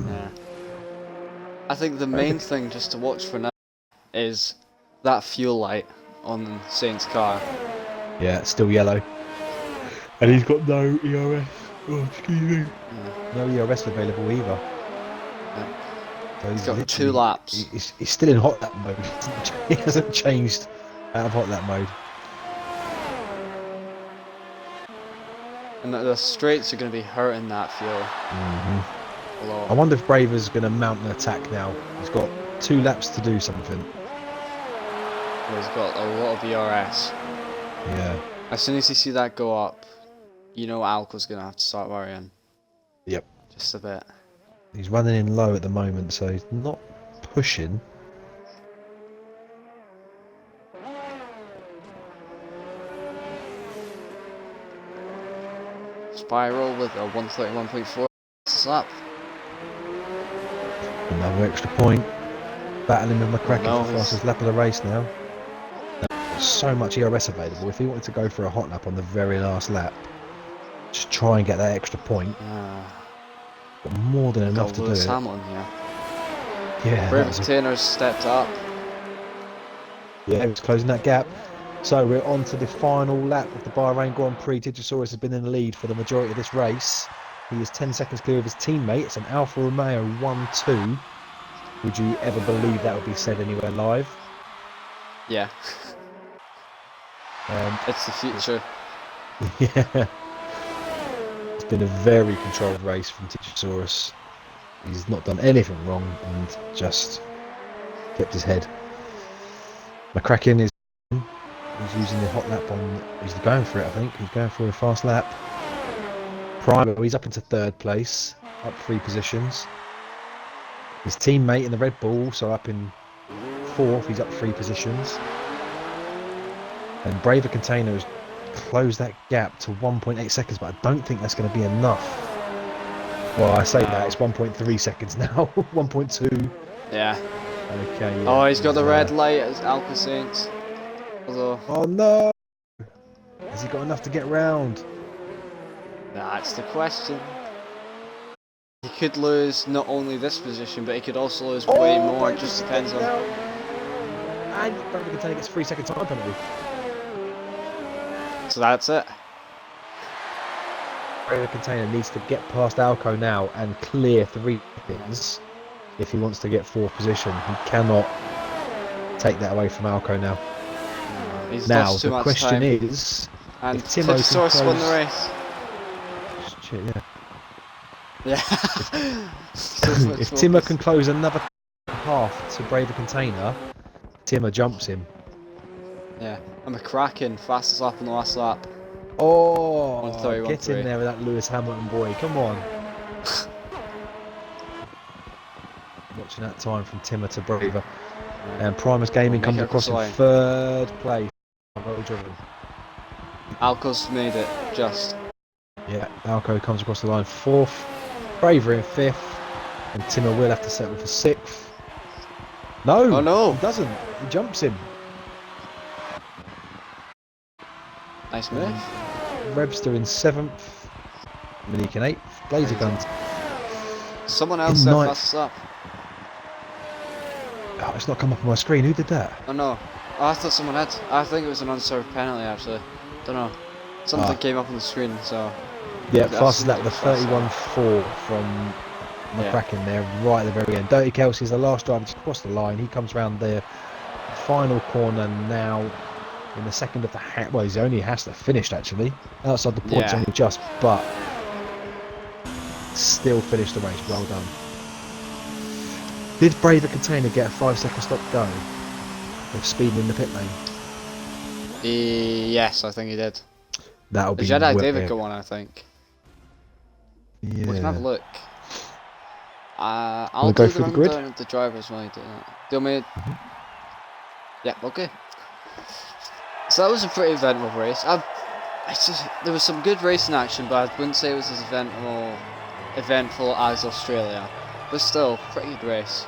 Yeah. I think the main thing just to watch for now is that fuel light on Saint's car. Yeah, it's still yellow. And he's got no ERS. Oh, excuse me. Yeah. No ERS available either. Yeah. So he's got 2 laps. He's still in hot lap mode. He hasn't changed out of hot lap mode. And the straights are going to be hurting that fuel. Mm-hmm. A lot. I wonder if Braver's going to mount an attack now. He's got 2 laps to do something. He's got a lot of ERS. Yeah. As soon as you see that go up, you know Alco's going to have to start worrying. Yep. Just a bit. He's running in low at the moment, so he's not pushing. Spiral with a 131.4 slap. Another extra point. Battling with McCracken No, for the fastest lap of the race now. There's so much ERS available. If he wanted to go for a hot lap on the very last lap, just try and get that extra point. Got more than enough to do it. Hamilton here. Yeah, Brave Containers stepped up. Yeah, he was closing that gap. So we're on to the final lap of the Bahrain Grand Prix. Tijosaurus has been in the lead for the majority of this race. He is 10 seconds clear of his teammate. It's an Alfa Romeo 1-2. Would you ever believe that would be said anywhere live? Yeah. And It's the future. yeah, it's been a very controlled race from Tijosaurus. He's not done anything wrong and just kept his head. McCracken is he's using the hot lap on. He's going for it, I think. He's going for a fast lap. Primo, he's up into third place, up 3 positions. His teammate in the Red Bull also up in fourth. He's up 3 positions. And Braver Container has closed that gap to 1.8 seconds, but I don't think that's going to be enough. Well, I say that it's 1.3 seconds now. 1.2. Yeah. Okay. Yeah, Oh, he's got the red light as Alka Saints. Although, Oh no! Has he got enough to get round? that's the question. He could lose not only this position, but he could also lose way more. It just depends on. And Braver Container gets 3-second time penalty. So that's it. Braver Container needs to get past Alco now and clear 3 seconds if he wants to get 4th position. He cannot take that away from Alco now. He's Now lost too the much question time. is, And if Timo can Tijosaurus won the close- race. Shit, yeah. Yeah. If Timo can close another half to Braver Container, Timo jumps him. Yeah. I'm a Kraken, fastest lap on the last lap. Oh, 1:30, get in 1:3. there with that Lewis Hamilton boy. Come on. Watching that time from Timo to Braver. And Primus Gaming We'll make comes it across in across the 3rd place. Well driven. Alco's made it just. Yeah, Alco comes across the line 4th. Braver in 5th. And Timo will have to settle for 6th. No! Oh no! He doesn't. He jumps him. Nice move. Rebster in 7th. Malik in 8th. Blazer Guns. Someone else In said 9th. fastest lap. Oh, it's not come up on my screen. Who did that? Oh no. Oh, I thought someone had. I think it was an unserved penalty actually. Don't know. Something came up on the screen, so. Yeah, That's fastest lap, the the fastest lap. 31.4 from McCracken there, right at the very end. Dirty Kelsey's the last driver to cross the line. He comes round the final corner now in the second of the well, he only has to finish actually. Outside the points Yeah. only just, but still finished the race. Well done. Did Braver Container get a 5-second stop go with speeding in the pit lane? Yes, I think he did. That'll The be Jedi well- David got one, I think. Yeah. We can have a look. I'll Wanna do go the through the grid? rundown of the drivers while you do that. Do you want me? Yeah, okay. So that was a pretty eventful race. There was some good racing action, but I wouldn't say it was as eventful as Australia. But still, pretty good race.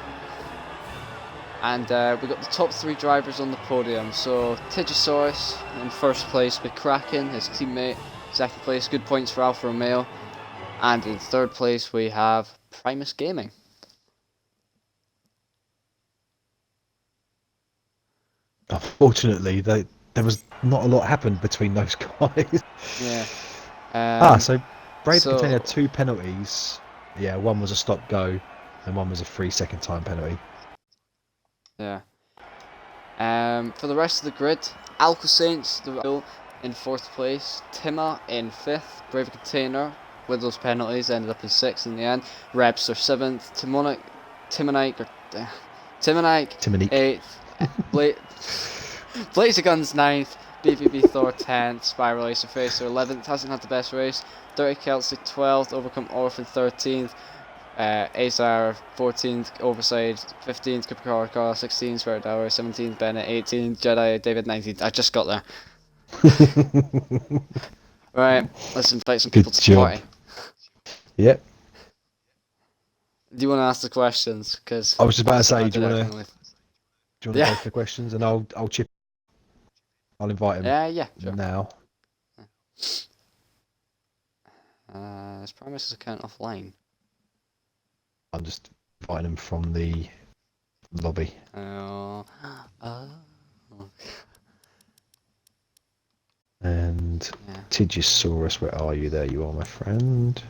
And we got the top 3 drivers on the podium. So Tijosaurus in 1st place with Kraken, his teammate. 2nd place, good points for Alfa Romeo. And in 3rd place we have Primus Gaming. Unfortunately, there was not a lot happened between those guys. Yeah. So Braver so- Container had 2 penalties. Yeah, one was a stop go, and one was a 3-second time penalty. Yeah. For the rest of the grid, Alco Saints in 4th place, Tima in 5th, Brave Container with those penalties ended up in 6th in the end. Rebster 7th, Timonike 8th, Blazer Guns 9th, BBB Thor 10th, Spiral Acer Facer 11th, hasn't had the best race. Dirty Kelsey 12th, Overcome Orphan 13th, Azar 14th, Overside 15th, Cooper Car 16th, Spirit Hour 17th, Bennett 18th, Jedi David 19th. I just got there. Right, let's invite some people Good to the job. party. Yep. Do you want to ask the questions? Cause I was just about to say, I do you did want everything to with- go for the questions, and I'll chip. I'll invite him Yeah, sure. now. Is Primus' account offline? I'm just inviting him from the lobby. Oh. And Yeah. Tigosaurus, where are you? There you are, my friend.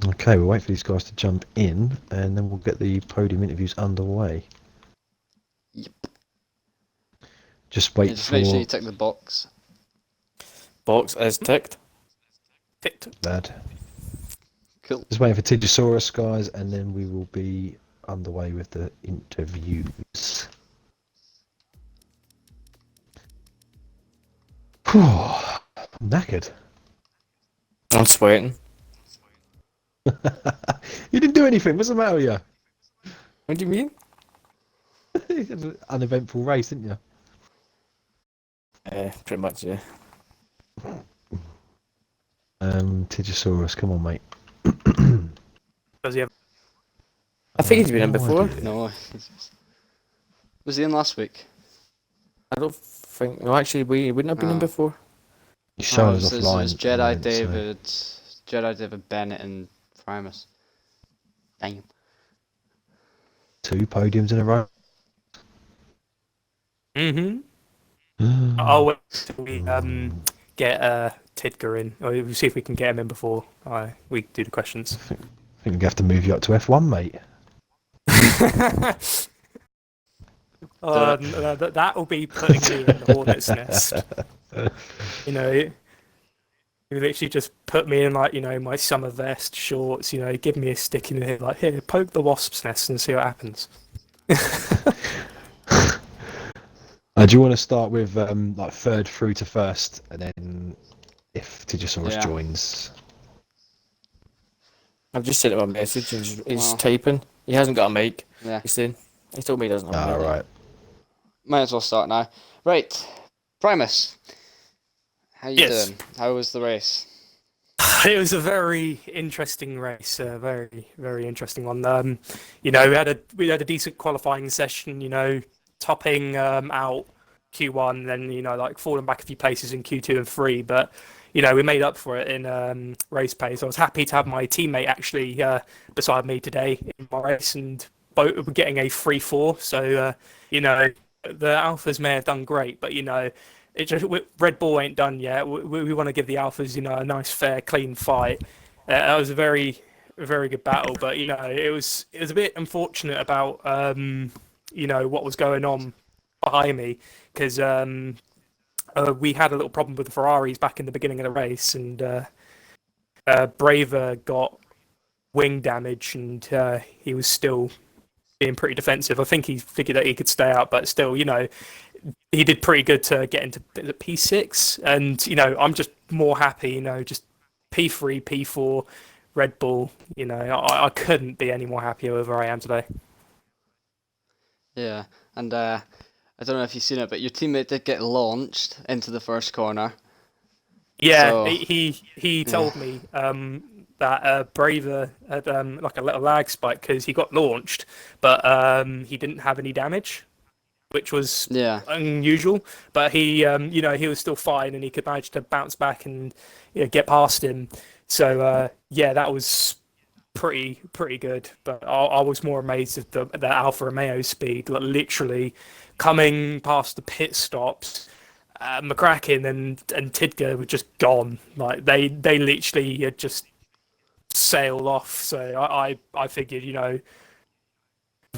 Okay, we'll wait for these guys to jump in, and then we'll get the podium interviews underway. Yep. Just wait Just for make sure you tick the box. Box is ticked. that. Cool. Just waiting for Tigosaurus, guys, and then we will be underway with the interviews. Whew, I'm knackered. I'm sweating. You didn't do anything. What's the matter with you? What do you mean? Uneventful race, didn't you? Pretty much, yeah. Tigosaurus, come on, mate. Does he have? I think he's been in No before. idea. No. Was he in last week? I don't think. No, actually, we wouldn't have been in Oh. before. He's showing us This offline. was at the Jedi moment, so- David Bennett, and Primus. Damn. 2 podiums in a row. Mm-hmm. I'll wait till we get Tidger in, or we'll see if we can get him in before we do the questions. I think we have to move you up to F1, mate. That will be putting me in the hornet's nest. You know, you literally just put me in, like, you know, my summer vest, shorts. You know, give me a stick in the head, like, here, poke the wasp's nest and see what happens. Do you want to start with like third through to first, and then if Tigosaurus Yeah. joins? I've just sent him a message and he's Wow. typing. He hasn't got a mic. Yeah. He's saying. He told me he doesn't have a mic. Right. Might as well start now. Right. Primus. How you Yes. doing? How was the race? It was a very interesting race, a very, very interesting one. You know, we had a decent qualifying session. You know, topping out Q1, then, you know, like falling back a few places in Q2 and 3, but, you know, we made up for it in race pace. I was happy to have my teammate actually beside me today in my race, and both were getting a 3-4. So you know, the Alphas may have done great, but, you know, it just Red Bull ain't done yet. We want to give the Alphas, you know, a nice, fair, clean fight. That was a very, very good battle, but, you know, it was a bit unfortunate about you know, what was going on behind me, because we had a little problem with the Ferraris back in the beginning of the race, and Braver got wing damage, and he was still being pretty defensive. I think he figured that he could stay out, but still, you know, he did pretty good to get into P6, and, you know, I'm just more happy, you know, just P3, P4, Red Bull. You know, I couldn't be any more happier with where I am today. Yeah, and I don't know if you've seen it, but your teammate did get launched into the first corner. Yeah, So- he told me that Braver had like a little lag spike because he got launched, but he didn't have any damage, which was Yeah. unusual. But he, you know, he was still fine, and he could manage to bounce back and, you know, get past him. So yeah, that was pretty good. But I was more amazed at the Alfa Romeo speed, like, literally coming past the pit stops. McCracken and Tidger were just gone. Like, they literally had just sailed off. So I figured, you know,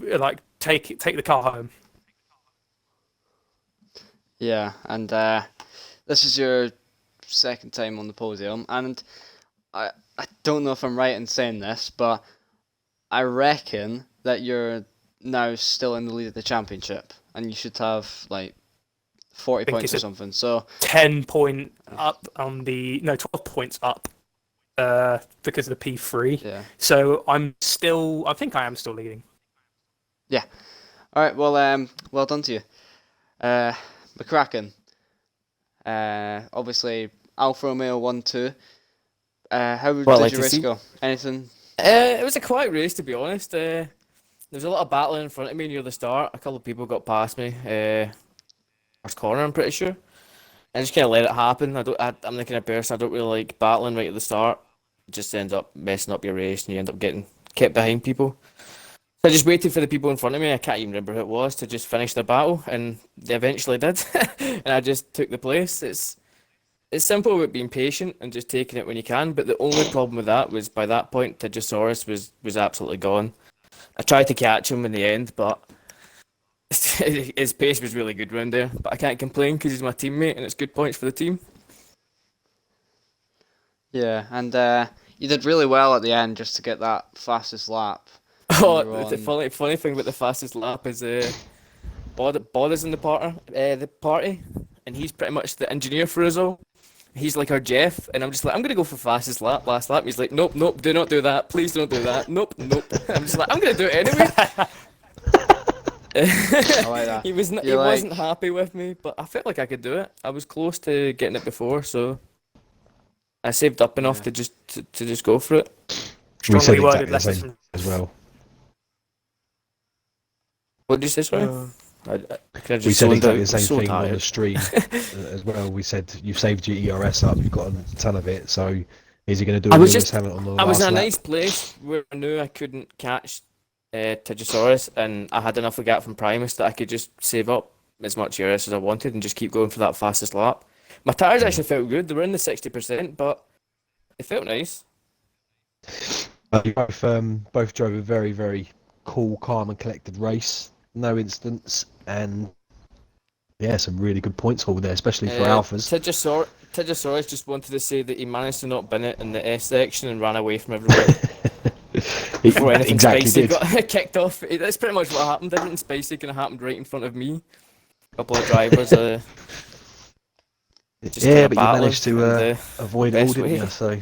like, take the car home. Yeah, and this is your second time on the podium, and I don't know if I'm right in saying this, but I reckon that you're now still in the lead of the championship, and you should have like 40 think points it's or something. So 10-point up on the 12 points up because of the P3. yeah. So I think I am still leading. All right. Well done to you, McCracken. Obviously Alfa Romeo 1-2. How Well, did like your to race see. go? Anything? It was a quiet race, to be honest. There was a lot of battling in front of me near the start. A couple of people got past me. First corner, I'm pretty sure. I just kind of let it happen. I'm the kind of person, I don't really like battling right at the start. It just ends up messing up your race, and you end up getting kept behind people. I just waited for the people in front of me, I can't even remember who it was, to just finish their battle, and they eventually did. And I just took the place. It's simple about being patient and just taking it when you can, but the only problem with that was by that point, Tegosaurus was absolutely gone. I tried to catch him in the end, but his pace was really good round there. But I can't complain because he's my teammate and it's good points for the team. Yeah, and you did really well at the end just to get that fastest lap. Oh, You're the on- funny thing about the fastest lap is Bod is in the party, and he's pretty much the engineer for us all. He's like our Jeff, and I'm just like, I'm gonna go for fastest lap, last lap. He's like, nope, nope, do not do that. Please don't do that. Nope, nope. I'm just like, I'm gonna do it anyway. I like that. He wasn't happy with me, but I felt like I could do it. I was close to getting it before, so I saved up enough Yeah. to just go for it. We said Strongly worded exactly the lessons same from. as well. What did you say, sorry? Uh, Can I just We said zoned out? exactly the I'm same so thing on the tired. stream as well. We said you've saved your ERS up, you've got a ton of it. So is he going to do I a was Lewis just- Hamilton on the I was last in a lap? nice place where I knew I couldn't catch Tegosaurus, and I had enough of gap from Primus that I could just save up as much ERS as I wanted and just keep going for that fastest lap. My tyres actually felt good. They were in the 60%, but it felt nice. You both drove a very, very cool, calm, and collected race. No incidents, and yeah, some really good points hauled there, especially for alphas. Tegosaurus just wanted to say that he managed to not bin it in the S section and ran away from everybody before anything exactly spicy did. got kicked off. That's pretty much what happened. Everything spicy kind of happened right in front of me. A couple of drivers just Yeah, kinda but you battling, managed to and, avoid it all, best didn't way. you? So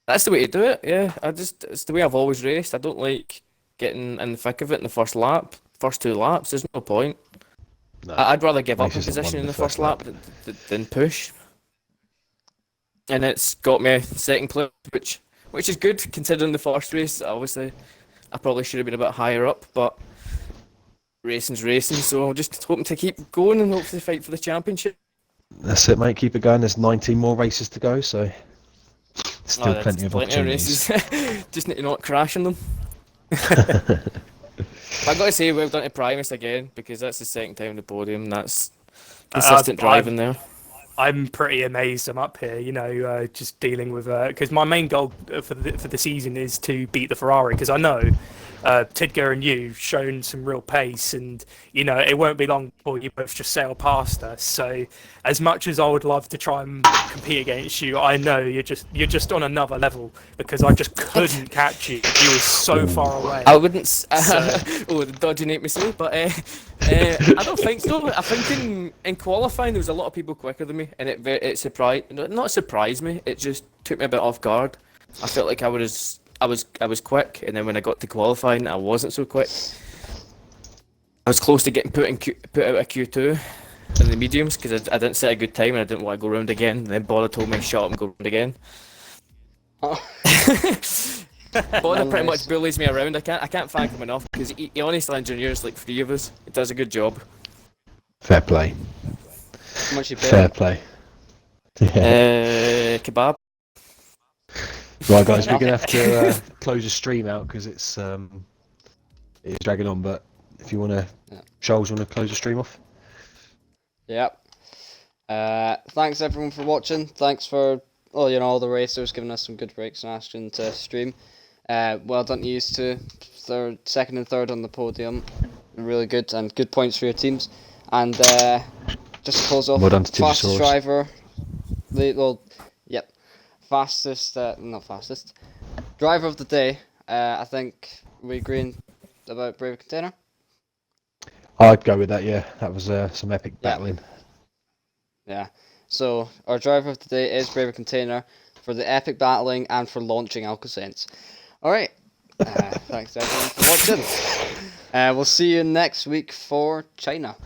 that's the way to do it. Yeah, it's the way I've always raced. I don't like getting in the thick of it in the first lap, first two laps. There's no point. no, I'd rather give up Race a isn't won position in in the the first first lap than push. And it's got me second place, which is good considering the first race. Obviously, I probably should have been a bit higher up, but racing's racing. So I'm just hoping to keep going and hopefully fight for the championship. that's it, mate. Keep it going. There's 19 more races to go, so still There's plenty of opportunities. races. Just need to not crash in them. I got to say, well done to Primus again because that's the second time on the podium. That's consistent driving there. I'm pretty amazed I'm up here, just dealing with because my main goal for the season is to beat the Ferrari because I know Tidger and you've shown some real pace and it won't be long before you both just sail past us. So as much as I would love to try and compete against you, I know you're just on another level because I just couldn't catch you. You were so far away. I wouldn't. Oh, the dodgy name me say, but I don't think so. I think in qualifying there was a lot of people quicker than me, and it surprised, not surprised me. It just took me a bit off guard. I felt like I was quick, and then when I got to qualifying, I wasn't so quick. I was close to getting put out of Q2 in the mediums because I didn't set a good time and I didn't want to go round again. And then Boda told me shut up and go round again. Oh. Boda pretty much Nice. bullies me around. I can't thank him enough because he honestly engineers like 3 of us. He does a good job. Fair play. How much you pay? Fair play. Yeah. Kebab. Right, guys, we're gonna have to close the stream out because it's dragging on. But if you wanna, Yeah. Charles, wanna close the stream off? Yep. Thanks everyone for watching. Thanks for all the racers giving us some good breaks and asking to stream. Well done to you two, second and third on the podium. Really good and good points for your teams. And just to close off, Well done to fastest Tegosaurus. driver. Fastest, not fastest. Driver of the day. I think we agreeing about Brave Container. I'd go with that. Yeah, that was some epic Yeah. battling. Yeah. So our driver of the day is Braver Container for the epic battling and for launching Alcosense. All right. Thanks everyone for watching. We'll see you next week for China.